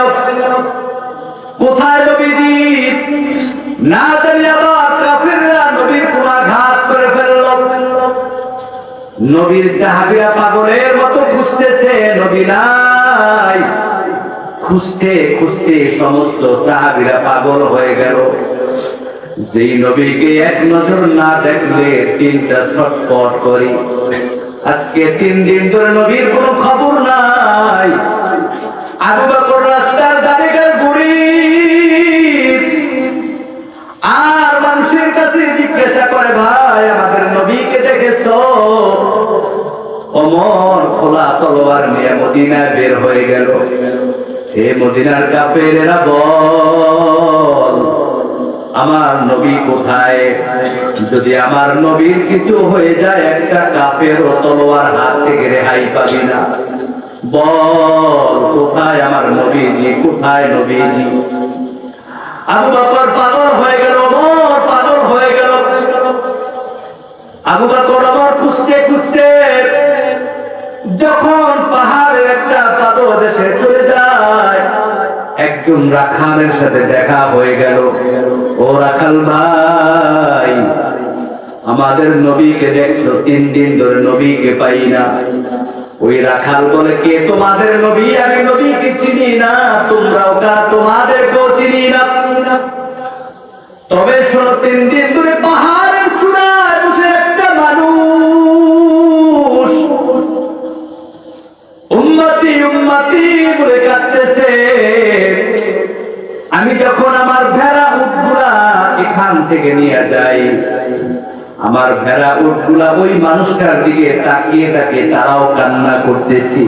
কোথায় নবীজি? না জানি আবার কাফিররা নবীর কোন আঘাত করে ফেলল। নবীর সাহাবীরা পাগলের মতো খুঁজতেছে, নবী নাই। খুঁজতে খুঁজতে সমস্ত সাহাবীরা পাগল হয়ে গেল। যেই নবীকে এক নজর না দেখলে দিনটা ছটফট করি। আজকে 3 দিন ধরে নবীর কোনো খবর নাই। আবু বকর রাস্তার ধারে গরিব, আর মানুষের কাছে জিজ্ঞাসা করে, ভাই আমাদের নবীকে দেখেছো? ওমর খোলা তলোয়ার নিয়ে মদিনায় বের হয়ে গেল। হে মদিনার কাফেরেরা, বল আমার নবী কোথায়? যদি আমার নবীর কিছু হয়ে যায়, একটা কাফের ও তলোয়ার হাত থেকে রেহাই পাবি না। বল কোথায় আমার নবীজি, কোথায় নবীজি? আবু বকর পাগল হয়ে গেল, ওমর পাগল হয়ে গেল। আবু বকর ওমর খুঁজতে খুঁজতে যখন পাহাড়ের একটা পাদদেশে চলে যায়, একজন রাখালের সাথে দেখা হয়ে গেল। ও রাখাল ভাই, আমাদের নবীকে দেখছো? 3 দিন ধরে নবীকে পাই না। ওই রাখাল বলে, কে তোমাদের নবী? আমি নবীকে চিনি না, তোমরাও কা তোমাদেরকেও চিনি না। তবে শোনো, 3 দিন ধরে পাহাড়ের চূড়ায় বসে একটা মানুষ উম্মতি উম্মতি বলে কাঁদতেছে। আমি যখন আমার ভেড়া উটগুলা এখান থেকে নিয়ে যাই, আমার ভেড়া উটগুলা ওই মানুষটার দিকে তাকিয়ে তাকিয়ে তারাও কান্না করতেছি।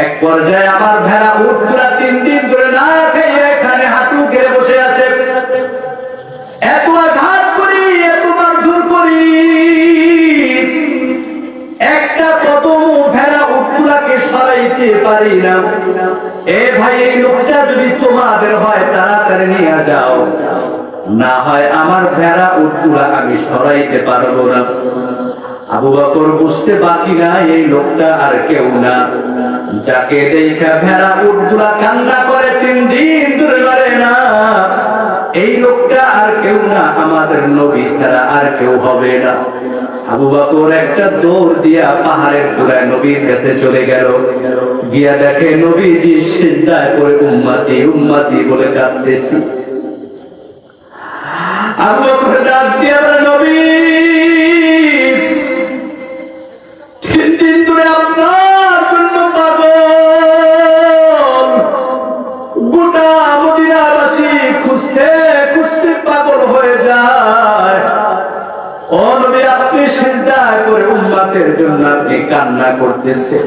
এক পর্যায়ে আমার ভেড়া উটগুলা 3 দিন ধরে না খেয়ে এখানে হাঁটু গেড়ে বসে আছে। এত আঘাত করি, এত মারধর করি, একটা কদম ভেড়া উটগুলাকে সরাইতে পারি না। এ ভাই, এই লোকটা যদি তোমাদের না হয় আমার ভেড়া উটগুলা আমি সরাইতে পারবো না। আবু বকর বুঝতে বাকি না এই লোকটা আর কেউ না, যাকে দেখা ভেড়া উটগুলা কান্না করে 3 দিন ধরে মরে না, এই লোকটা আর কেউ না, আমাদের নবী ছাড়া আর কেউ হবে না। আবু বকর একটা দৌড় দিয়া পাহাড়ের চূড়ায় নবীর কাছে চলে গেল, গিয়া দেখে নবীজি সিজদায় পড়ে উম্মতি উম্মতি বলে কাঁদতেছে। আবু বকর ডাক দিয়া বলে, নবী 3 দিন ধরে আপনার জন্য পাগল, গোটা মদিনাবাসী খুঁজতে খুঁজতে পাগল হয়ে যায়। ও নবী, আপনি সিজদায় করে উম্মতের জন্য আপনি কান্না করতেছেন।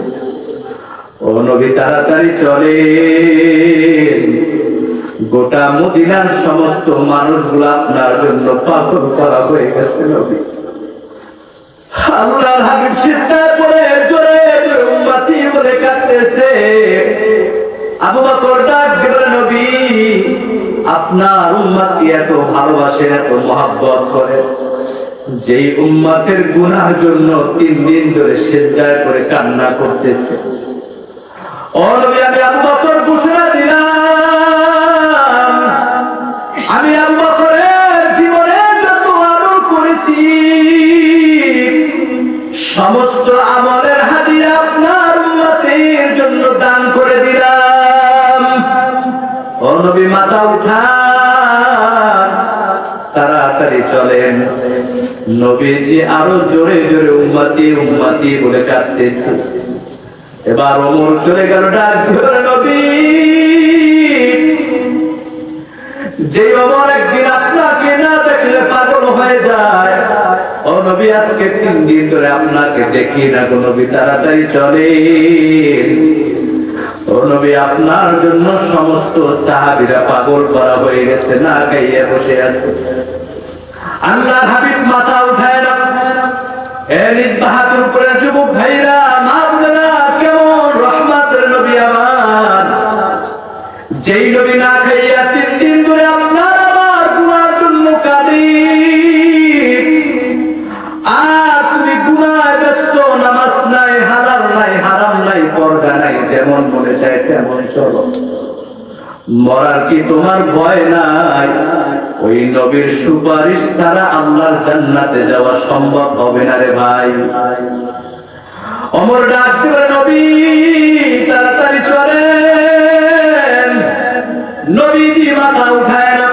ও নবী তাড়াতাড়ি চলেন, গোটা মদিনার সমস্ত মানুষগুলো আপনার জন্য পাগল করা হয়ে গেছে। নবী আল্লাহর হাবিব সিজদায় পড়ে জোরে জোরে উম্মতি বলে কাঁদতেছে। আবু বকর ডাক দিয়ে বলে, নবী আপনার উম্মতকে এত ভালোবাসেন, এত মহব্বত করেন, যেই উম্মতের গুনাহের জন্য 3 দিন ধরে সিজদায় করে কান্না করতেছে। ও নবী, আমি আবু বকর ঘোষণা দিলাম, আমি আবু বকরের জীবনে যত আমল করেছি সমস্ত আমলের হাদিয়া আপনার উম্মতের জন্য দান করে দিলাম। ও নবী মাথা উঠান, তাড়াতাড়ি চলেন। নবীজি আরো জোরে জোরে উম্মতি উম্মতি বলে কাঁদতেছে। এবার ওমর চলে গেল, ডাক দিয়ে, নবী যে ওমর একদিন আপনাকে না দেখলে পাগল হয়ে যায়, ও নবী আজকে 3 দিন ধরে আপনাকে দেখি না গো নবী, তাড়াতাড়ি চলেন। ও নবী আপনার জন্য সমস্ত সাহাবীরা পাগল করা হয়ে গেছে, না খাইয়ে বসে আছে। আল্লাহর হাবিব মাথা উঠায় না, এলিদ বাহাদুর করে যুবক ভাইরা মা বোনেরা, কেমন রহমতের নবী আমার, যেই নবী না খাইয়া 3 দিন ধরে আপনার আমার গুনার জন্য কাঁদি, আর তুমি গুনায় ব্যস্ত, নামাজ নাই, হালাল নাই, হারাম নাই, পর্দা নাই, যেমন মনে চায় তেমন চলো। মরার কি তোমার ভয় নাই? ওই নবীর সুপারিশ ছাড়া আল্লাহর জান্নাতে যাওয়া সম্ভব হবে না রে ভাই। ওমর ডাক দিয়ে, নবী তাড়াতাড়ি চলেন। নবীজি মাথা উঠায় না।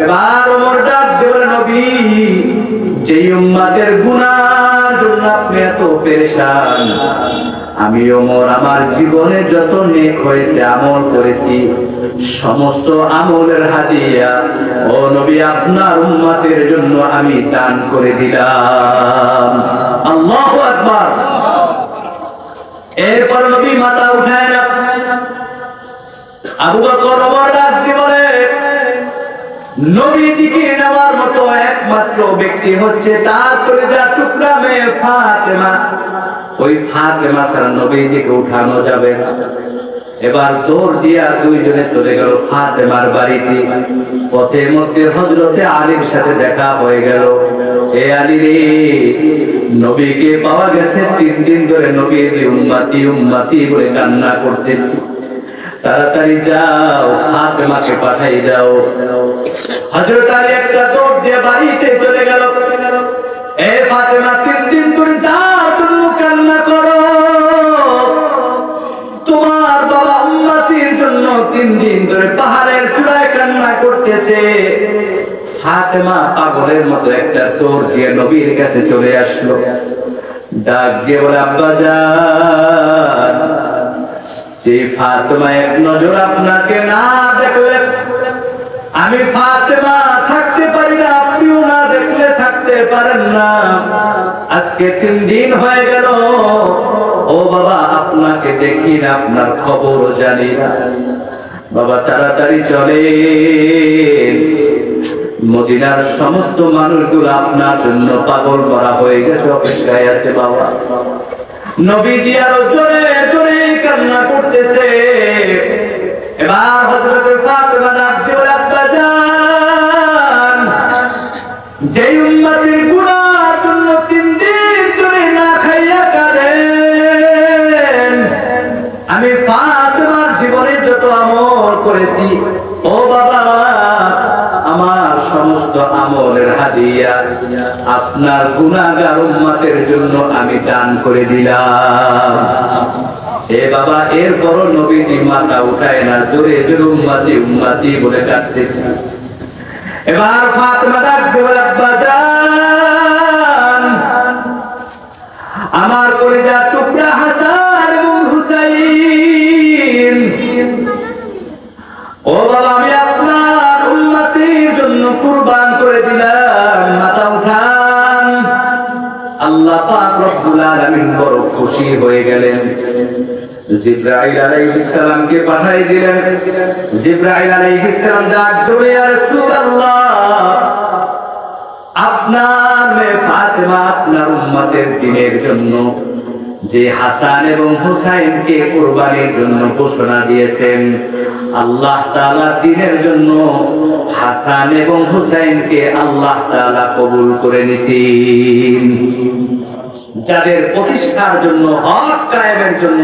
এবার ওমর ডাক দিয়ে, নবী যেই উম্মতের গুনার জন্য আপনি এত পেরেশান, আমি ওমর আমার জীবনে যত নেক হয়েছে আমল করেছি সমস্ত আমলের হাদিয়া ও নবী আপনার উম্মতের জন্য আমি দান করে দিলাম। আল্লাহু আকবার। এরপর নবী মাথা উঠায় না। আবু বকর ওমর ডাক দিয়ে বলে, নবীজিকে নেওয়ার মতো একমাত্র ব্যক্তি হচ্ছে তার কলিজার টুকরা মেয়ে ফাতেমা। ওই ফাতেমা ছাড়া নবীজিকে উঠানো যাবে না। এবার দৌড় দিয়া 2 জনে চলে গেল ফাতেমার বাড়িতে। পথের মধ্যে হযরতে আলীর সাথে দেখা হয়ে গেল। এ আলী রে, নবীকে পাওয়া গেছে, 3 দিন ধরে নবীজি উম্মতি উম্মতি বলে কান্না করতেছে, তাড়াতাড়ি যাও ফাতেমাকে পাঠাই দাও। হযরত আলী একটা দৌড় দিয়ে বাড়িতে চলে গেল। এ ফাতেমা, 3 দিন ধরে যার জন্য কান্না করো, তোমার বাবা উম্মতির জন্য 3 দিন ধরে পাহাড়ের চূড়ায় কান্না করতেছে। ফাতেমা পাগলের মতো একটা দৌড় দিয়ে নবীর কাছে চলে আসলো। ডাক দিয়ে বলে, আব্বা জান, এই ফাতেমা এক নজর আপনাকে না দেখলে আমি ফাতেমা থাকতে পারি না, আপনিও না দেখলে থাকতে পারেন না। আজকে 3 দিন হয়ে গেল, ও বাবা আপনাকে দেখি না, আপনার খবরও জানি না। বাবা তাড়াতাড়ি চলেন, মদিনার সমস্ত মানুষগুলো আপনার জন্য পাগল করা হয়ে গেছে, অপেক্ষায় আছে বাবা। নবীজি আরো জোরে জোরে কান্না করতেছে। এবার হযরত ফাতেমা ডাক দিয়ে বলে, আব্বা জান, যে উম্মতের গুনার জন্য 3 দিন ধরে না খাইয়া কাঁদেন, আমি ফাতেমার জীবনে যত আমল করেছি, ও বাবা, আমার সমস্ত আমলের হাদিয়া আপনার গুনাহগার উম্মতের জন্য আমি দান করে দিলাম। এ বাবা, এরপর নবীজি মাথা উঠায় না, জোরে জোরে উম্মতি উম্মতি বলে ডাকতেছে। এবার ফাতেমা ডাকতে বলে, আব্বা জান, আমার কলিজার টুকরা হাসান এবং হুসাইন, ও বাবা, আমি আপনার উম্মতের জন্য কুরবান করে দিলাম, মাথা উঠান। আল্লাহ পাক রব্বুল আলামিন বড় খুশি হয়ে গেলেন, জিবরাইল আলাইহিস সালামকে পাঠিয়ে দিলেন। জিবরাইল আলাইহিস সালাম ডাক দিলেন, ইয়া রাসূলুল্লাহ, আপনার মেয়ে ফাতেমা আপনার উম্মতের দ্বীনের জন্য যে হাসান এবং হুসাইনকে কুরবানির জন্য ঘোষণা দিয়েছেন, আল্লাহ তাআলা দ্বীনের জন্য হাসান এবং হুসাইনকে আল্লাহ তাআলা কবুল করে নিয়েছেন। যাদের প্রতিষ্ঠার জন্য, হক কায়েমের জন্য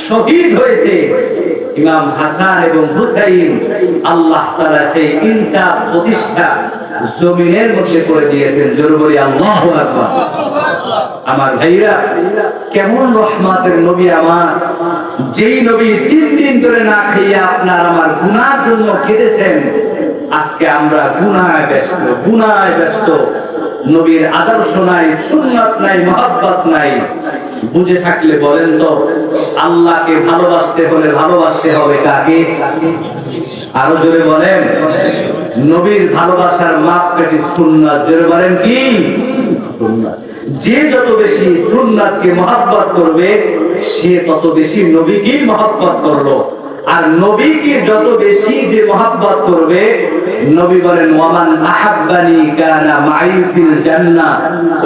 শহীদ হয়েছে ইমাম হাসান এবং হুসাইন, আল্লাহ তাআলা সেই ইনসাফ প্রতিষ্ঠা জমিনের মধ্যে করে দিয়েছেন। জোরে বলি আল্লাহু আকবার। আমার ভাইরা, কেমন রহমতের নবী আমার, যেই নবী 3 দিন ধরে না খাইয়া আপনার আমার গুনার জন্য কেঁদেছেন। আজকে আমরা গুনায় ব্যস্ত, নবীর আদর্শ নাই, সুন্নাত নাই, মহব্বত নাই। বুঝে থাকলে বলেন তো, আল্লাহকে ভালোবাসতে হলে ভালোবাসতে হবে কাকে? আরো জোরে বলেন। নবীর ভালোবাসার মাপকাঠি সুন্নাত। জোরে বলেন কি? সুন্নাত। যে যত বেশি সুন্নাতকে মহব্বত করবে, সে তত বেশি নবীকে মহব্বত করলো। আর নবীকে যত বেশি যে মহব্বত করবে, নবী বলেন, ওয়ামান আহাব্বানি কানা মাই ফিল জান্নাহ,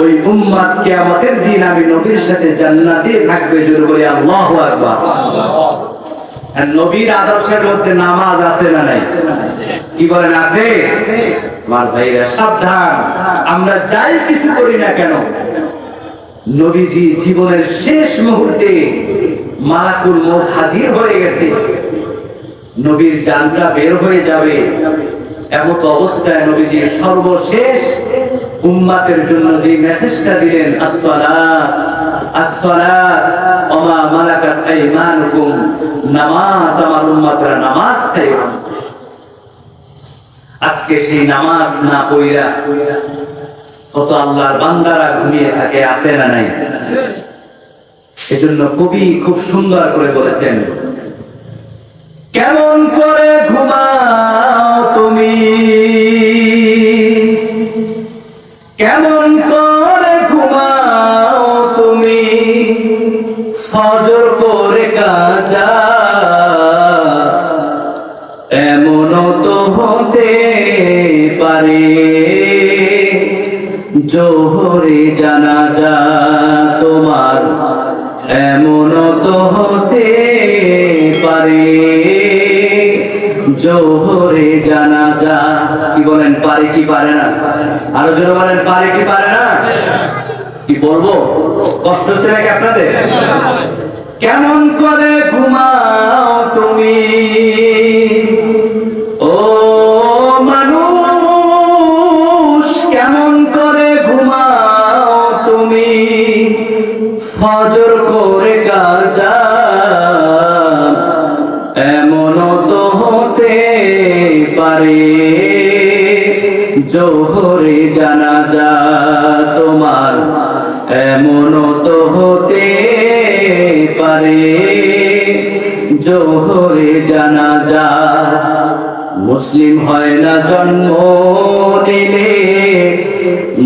ওই উম্মত কিয়ামতের দিন আমি নবীর সাথে জান্নাতে থাকবে। জোরে বলি আল্লাহু আকবার। আর নবীর আদর্শের মধ্যে নামাজ আছে না নাই? কি বলেন, আছে? আমার ভাইরা সাবধান, আমরা যাই কিছু করি না কেন, নবীজি জীবনের শেষ মুহূর্তে মালাকুল মউত হাজির হয়ে গেছে, নবীর জানটা বের হয়ে যাবে, এমন অবস্থায় নবীজি সর্বশেষ উম্মতের জন্য যে মেসেজটা দিলেন, আসসালাত আসসালাত ওয়া মা মালাকাত আইমানুকুম, নামাজ আমার উম্মতরা নামাজ খাইও। আজকে সেই নামাজ না পড়িয়া কত আল্লাহর বান্দারা ঘুমিয়ে থাকে, আছে না নাই? এজন্য কবি খুব সুন্দর করে বলেছেন, কেমন করে ঘুমাও তুমি, কেমন করে ঘুমাও তুমি, ফজর করে কাজা, এমনও তো হতে পারে জোহরে জানাজা তোমার, এমনও তো হতে পারে জোহরে জানাজা। কি বলেন, পারে কি পারে না? আরো জোরে বলেন, পারে কি পারে না? কি বলবো, কষ্ট হচ্ছে নাকি আপনাদের? কেমন করে ঘুমাও তুমি, ও মানুষ, কেমন করে ঘুমাও তুমি, ফজর করে কাজা, এমনও তো হতে পারে জোহরে জানাজা তোমার, এমনও তো হতে পারে জোহরে জানাজা। মুসলিম হয় না জন্ম নিলে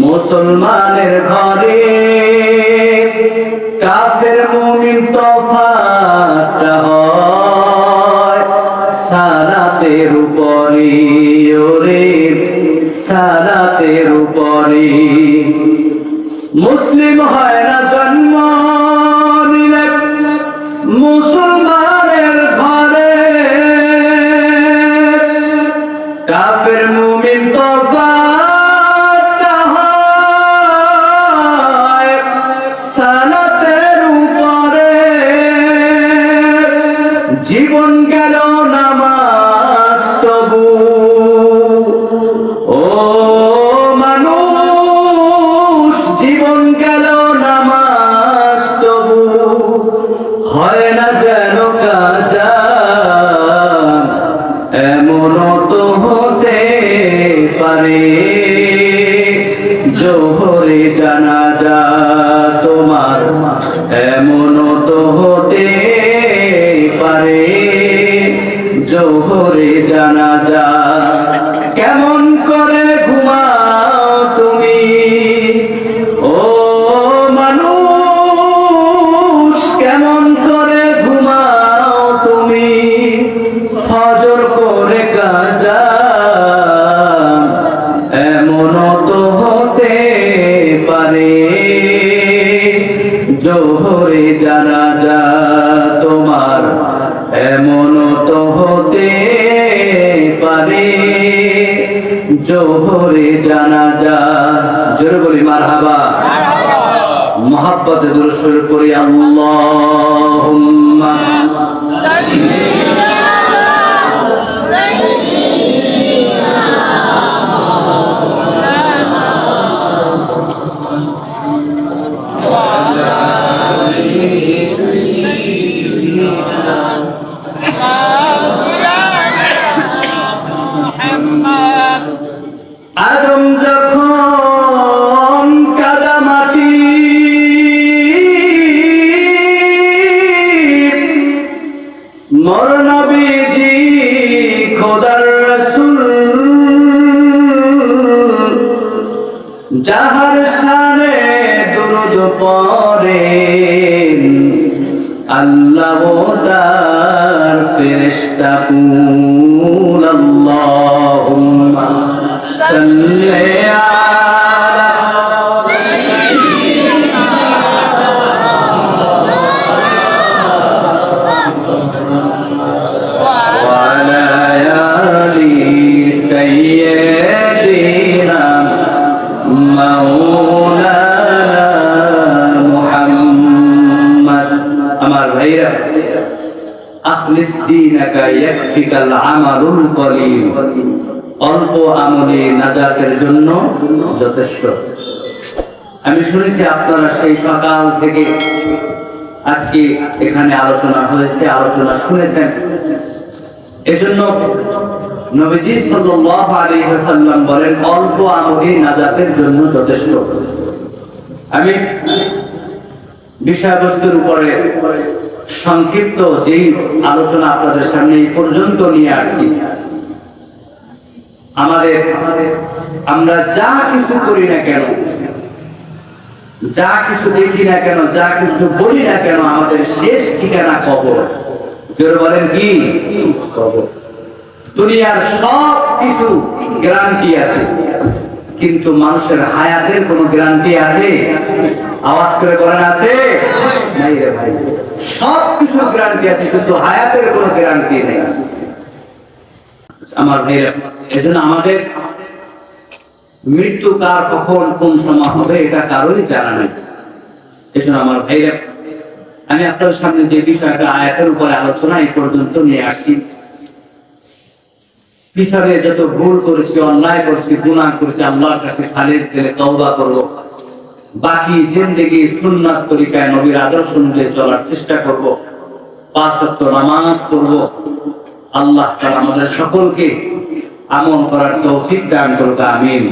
মুসলমানের ঘরে, কাফের মুমিন তফাৎটা হয় সালাতের উপরে, ওরে সালাতের উপরে। মুসলিম হয় না জন্ম নিলে মুসলমানের ঘরে, কাফের মুমিন তফাৎ জোহরে জানাজা তোমার এমনও তো হতে পারে, জোহরে জানাজা কেমন করে ঘুমাও তুমি ও মানুষ, কেমন করে ঘুমাও তুমি, ফজর করে কাজা এমনও তো হতে পারে, জোহরে জানাজা তোমার এমনও তো হতে পারে, জোহরে জানাজা। জোরে বলি মারহাবা। মোহাব্বতে দুরূদ শরীফ পড়ি আল্লাহুম্মা আদম যখন কাদামাটি মোর নবীজি খোদার রাসূল, যাহার শানে দুরূদ পড়েন আল্লাহ ও তার ফেরেশতা কুল আল্লাহুম্মা সাল্লি আলা ওয়া আলা আলি সাইয়্যিদিনা মাওলানা মুহাম্মদ। আমার ভাইরা, আখলিস দীনাকা ইয়াকফিকাল আমালুল কলিল, অল্প আমলে নাজাতের জন্য যথেষ্ট। আমি শুনেছি আপনারা সেই সকাল থেকে আজকে এখানে আলোচনা হয়েছে, আলোচনা শুনেছেন। এজন্য নবীজি সাল্লাল্লাহু আলাইহি ওয়াসাল্লাম বলেন অল্প আমলে নাজাতের জন্য যথেষ্ট। আমি বিষয়বস্তুর উপরে সংক্ষিপ্ত যেই আলোচনা আপনাদের সামনে এই পর্যন্ত নিয়ে আসছি। আমরা যা কিছু করি না কেন, যা কিছু দেখি না কেন, যা কিছু বলি না কেন, আমাদের শেষ ঠিকানা কবর। জোরে বলেন কি? কবর। দুনিয়ার সব কিছু গ্যারান্টি আছে, কিন্তু মানুষের হায়াতের কোনো গ্যারান্টি আছে? আওয়াজ করে বলেন আছে? নাই রে ভাই, সব কিছুর গ্যারান্টি আছে কিন্তু হায়াতের কোনো গ্যারান্টি নেই। আমার ভাইরা, এজন্য আমাদের মৃত্যু কার কখন কোন সময় হবে এটা কারোই জানা নেই। এজন্য আমার ভাইরা, আমি আপনাদের সামনে যে বিষয়টা আয়াতের উপরে আলোচনা এই পর্যন্ত নিয়ে আসছি। পিছনে যত ভুল করেছি, অন্যায় করেছি, গুনাহ করেছি, আল্লাহর কাছে খালিদ দিলে তওবা করব। বাকি জিন্দেগি সুন্নাত তরিকায় নবীর আদর্শ অনুযায়ী চলার চেষ্টা করব। 5 ওয়াক্ত নামাজ পড়ব। আল্লাহ তাআলা আমাদের সকলকে আমল করার তৌফিক দান করুক। আমিন।